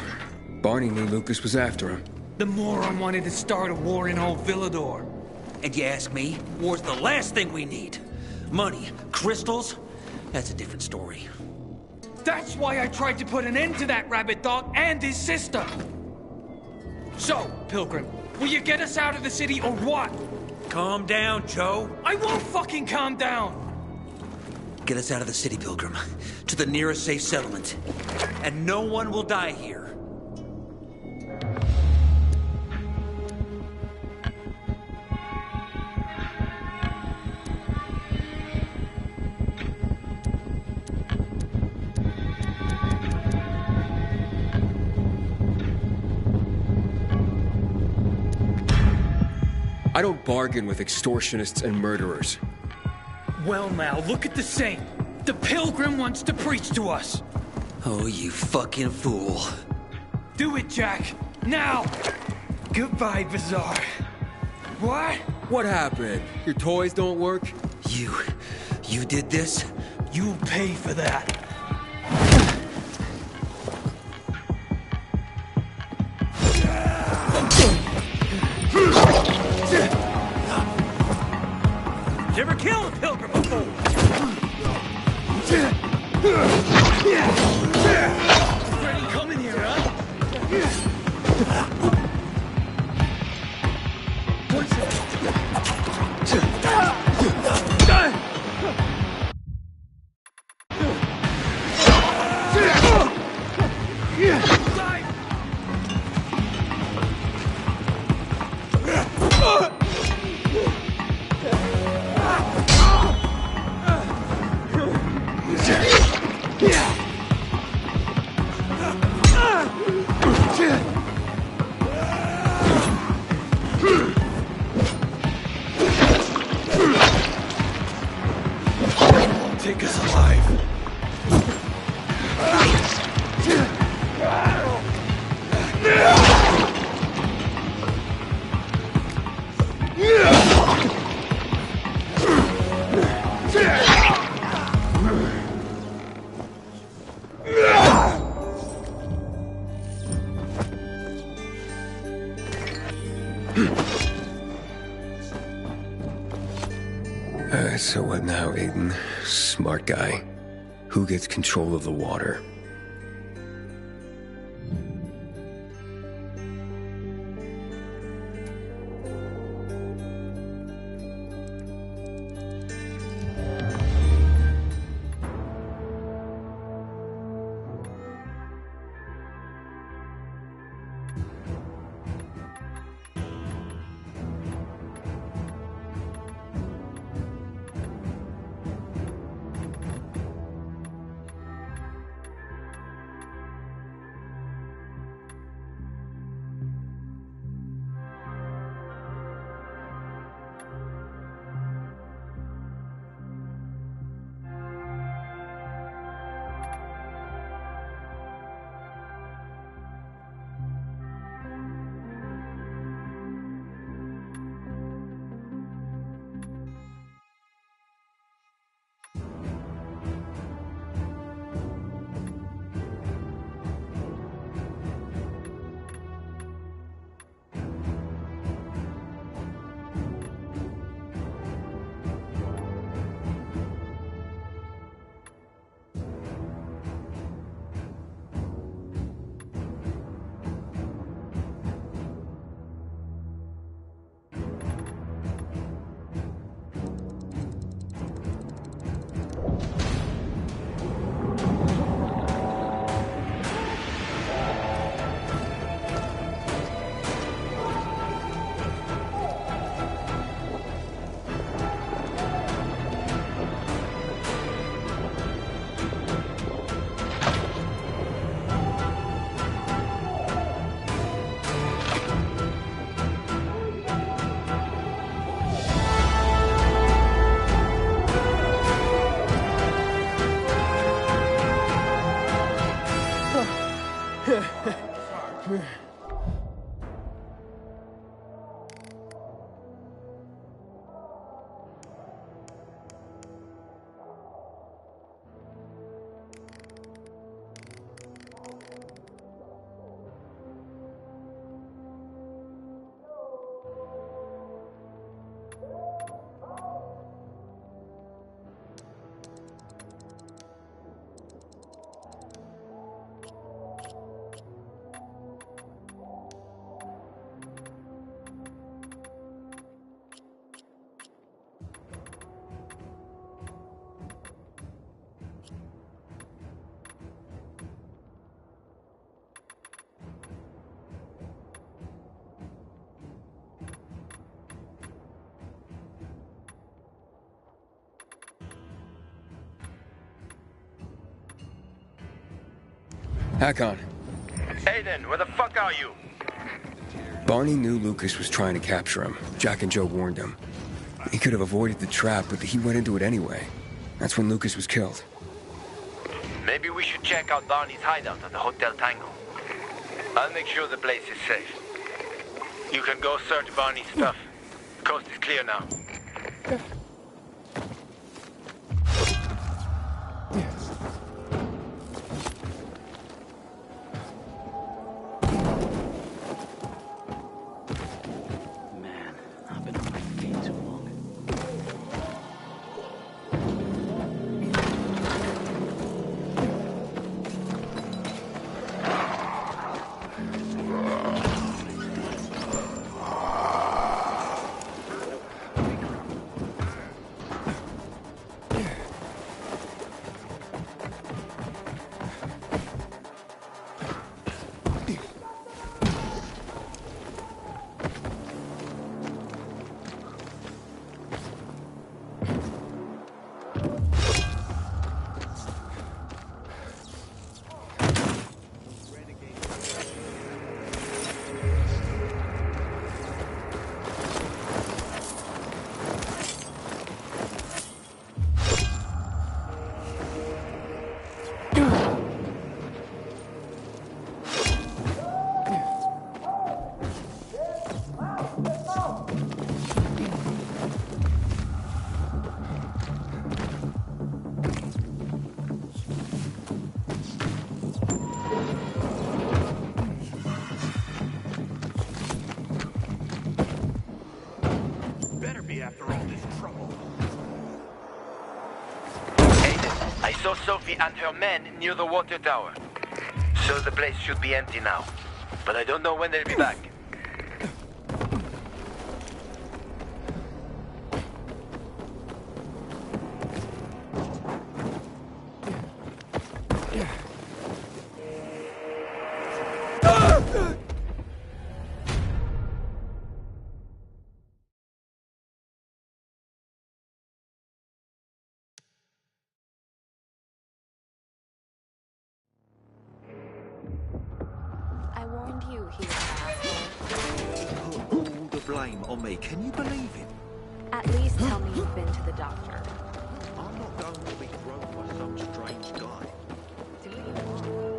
Barney knew Lucas was after him. The moron wanted to start a war in old Villador. And you ask me, war's the last thing we need. Money, crystals, that's a different story. That's why I tried to put an end to that rabbit dog and his sister. So, Pilgrim, will you get us out of the city or what? Calm down, Joe. I won't fucking calm down! Get us out of the city, Pilgrim. To the nearest safe settlement. And no one will die here. I don't bargain with extortionists and murderers. Well now, look at the saint. The Pilgrim wants to preach to us. Oh, you fucking fool. Do it, Jack. Now! Goodbye, Bazaar. What? What happened? Your toys don't work? You did this? You'll pay for that. Did you ever kill a pilgrim before? Ready coming here, huh? Take us alive. So what now, Aiden? Smart guy. Who gets control of the water? Hakon. Aiden, where the fuck are you? Barney knew Lucas was trying to capture him. Jack and Joe warned him. He could have avoided the trap, but he went into it anyway. That's when Lucas was killed. Maybe we should check out Barney's hideout at the Hotel Tango. I'll make sure the place is safe. You can go search Barney's stuff. Coast is clear now. Man, I've been on my feet too long. I saw Sophie and her men near the water tower. So the place should be empty now. But I don't know when they'll be back. I warned you he was an asshole. Put all the blame on me. Can you believe it? At least tell me you've been to the doctor. I'm not going to be groped by some strange guy. Do what you want.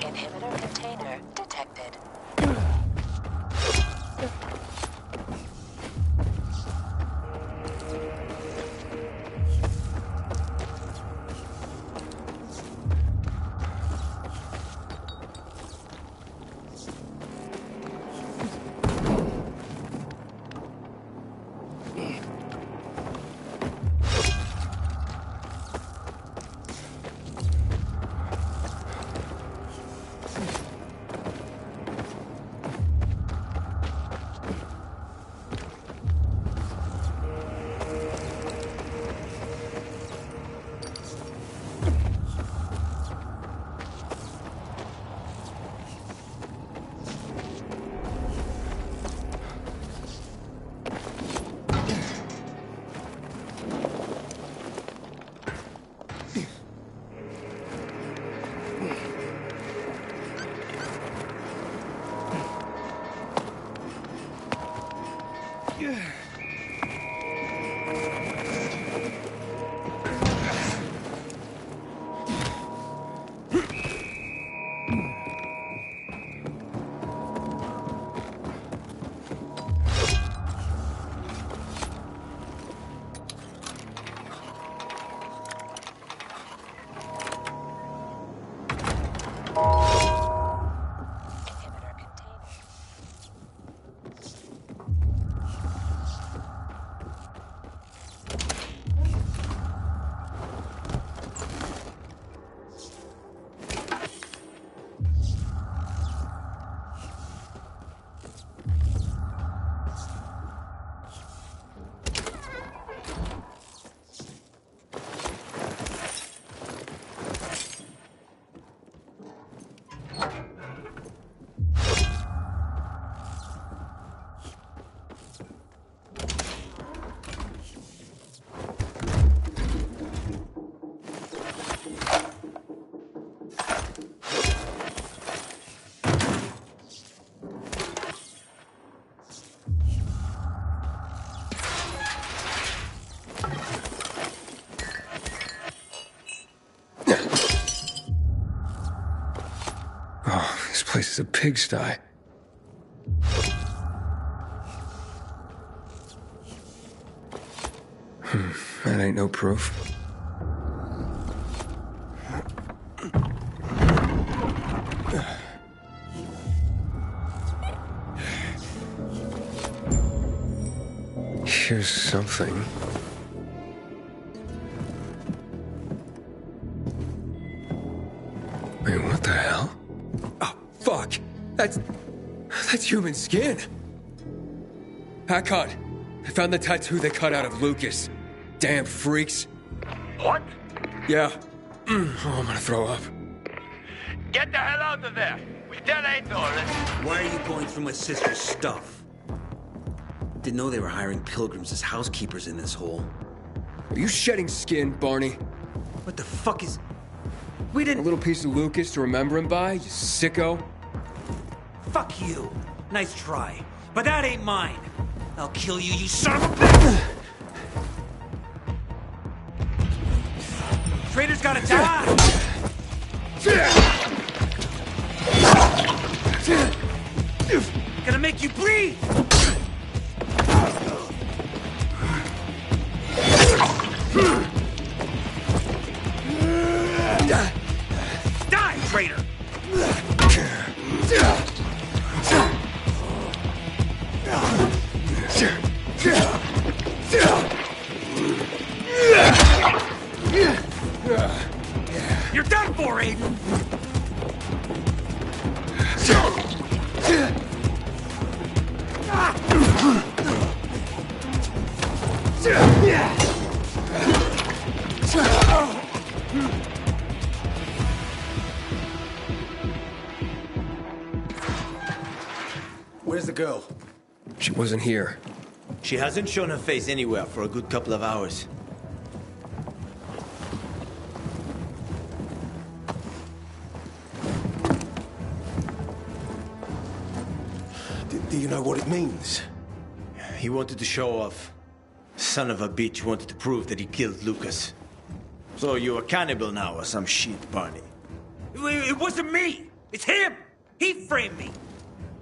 Inhibitor container detected. place is a pigsty. That ain't no proof. Here's something. Wait, what the hell? Oh, fuck! That's human skin! Hakon! I found the tattoo they cut out of Lucas. Damn freaks. What? Yeah. Oh, I'm gonna throw up. Get the hell out of there! We tell Aitor. Why are you going through my sister's stuff? Didn't know they were hiring pilgrims as housekeepers in this hole. Are you shedding skin, Barney? What the fuck is... We didn't... A little piece of Lucas to remember him by, you sicko? Fuck you. Nice try. But that ain't mine. I'll kill you, you son of a bitch! Traitor's gotta die! Gonna make you bleed! Die, traitor! You're done for, Aiden! Where's the girl? She wasn't here. She hasn't shown her face anywhere for a good couple of hours. Do you know what it means? He wanted to show off. Son of a bitch wanted to prove that he killed Lucas. So you're a cannibal now or some shit, Barney. It wasn't me! It's him! He framed me!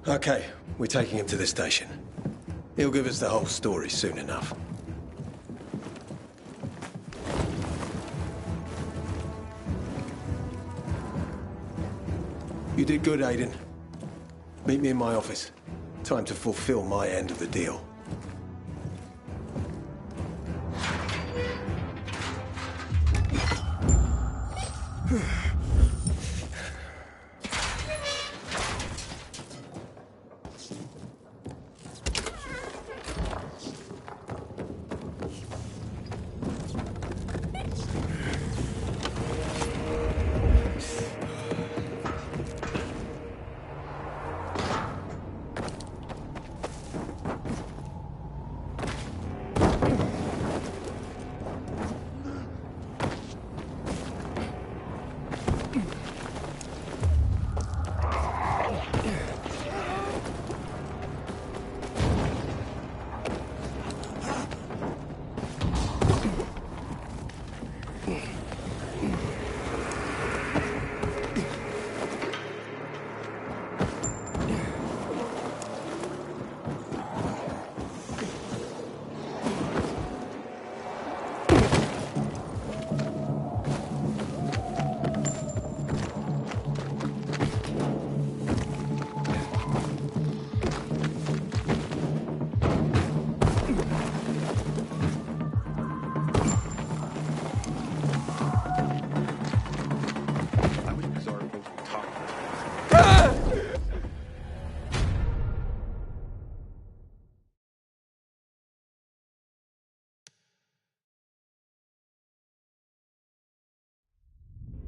Okay, we're taking him to the station. He'll give us the whole story soon enough. You did good, Aiden. Meet me in my office. Time to fulfill my end of the deal.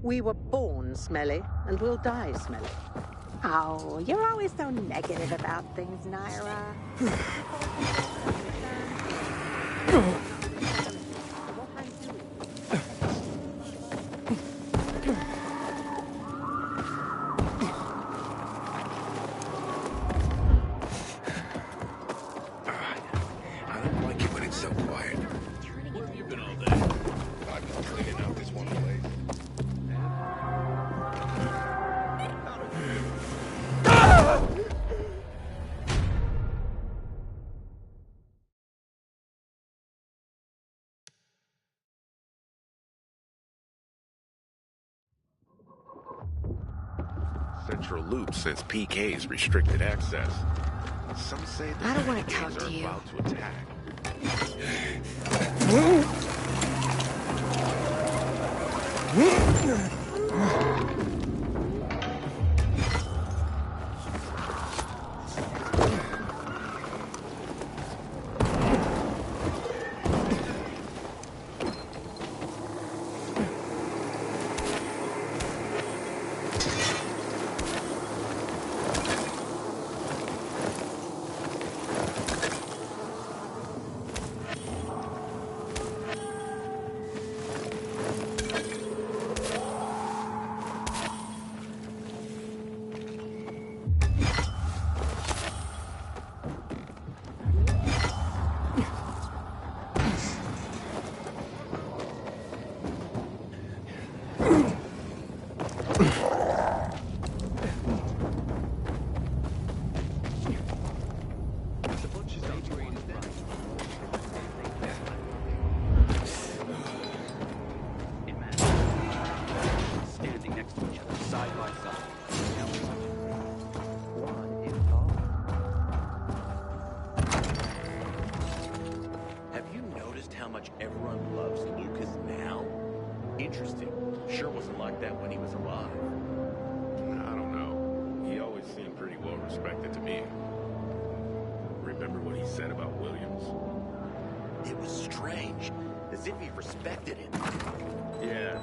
We were born smelly, and we'll die smelly. Oh, you're always so negative about things, Naira. I don't like it when it's so quiet. Where have you been all day? I've been cleaning out this one place. Central Loop since PK's restricted access. Some say the I don't want to renegades talk to are you. about to attack. Standing next to each other, side by side. Have you noticed how much everyone loves Lucas now? Interesting. Sure wasn't like that when he was alive. I don't know. He always seemed pretty well respected to me. Remember what he said about Williams? It was strange. As if he respected him. Yeah.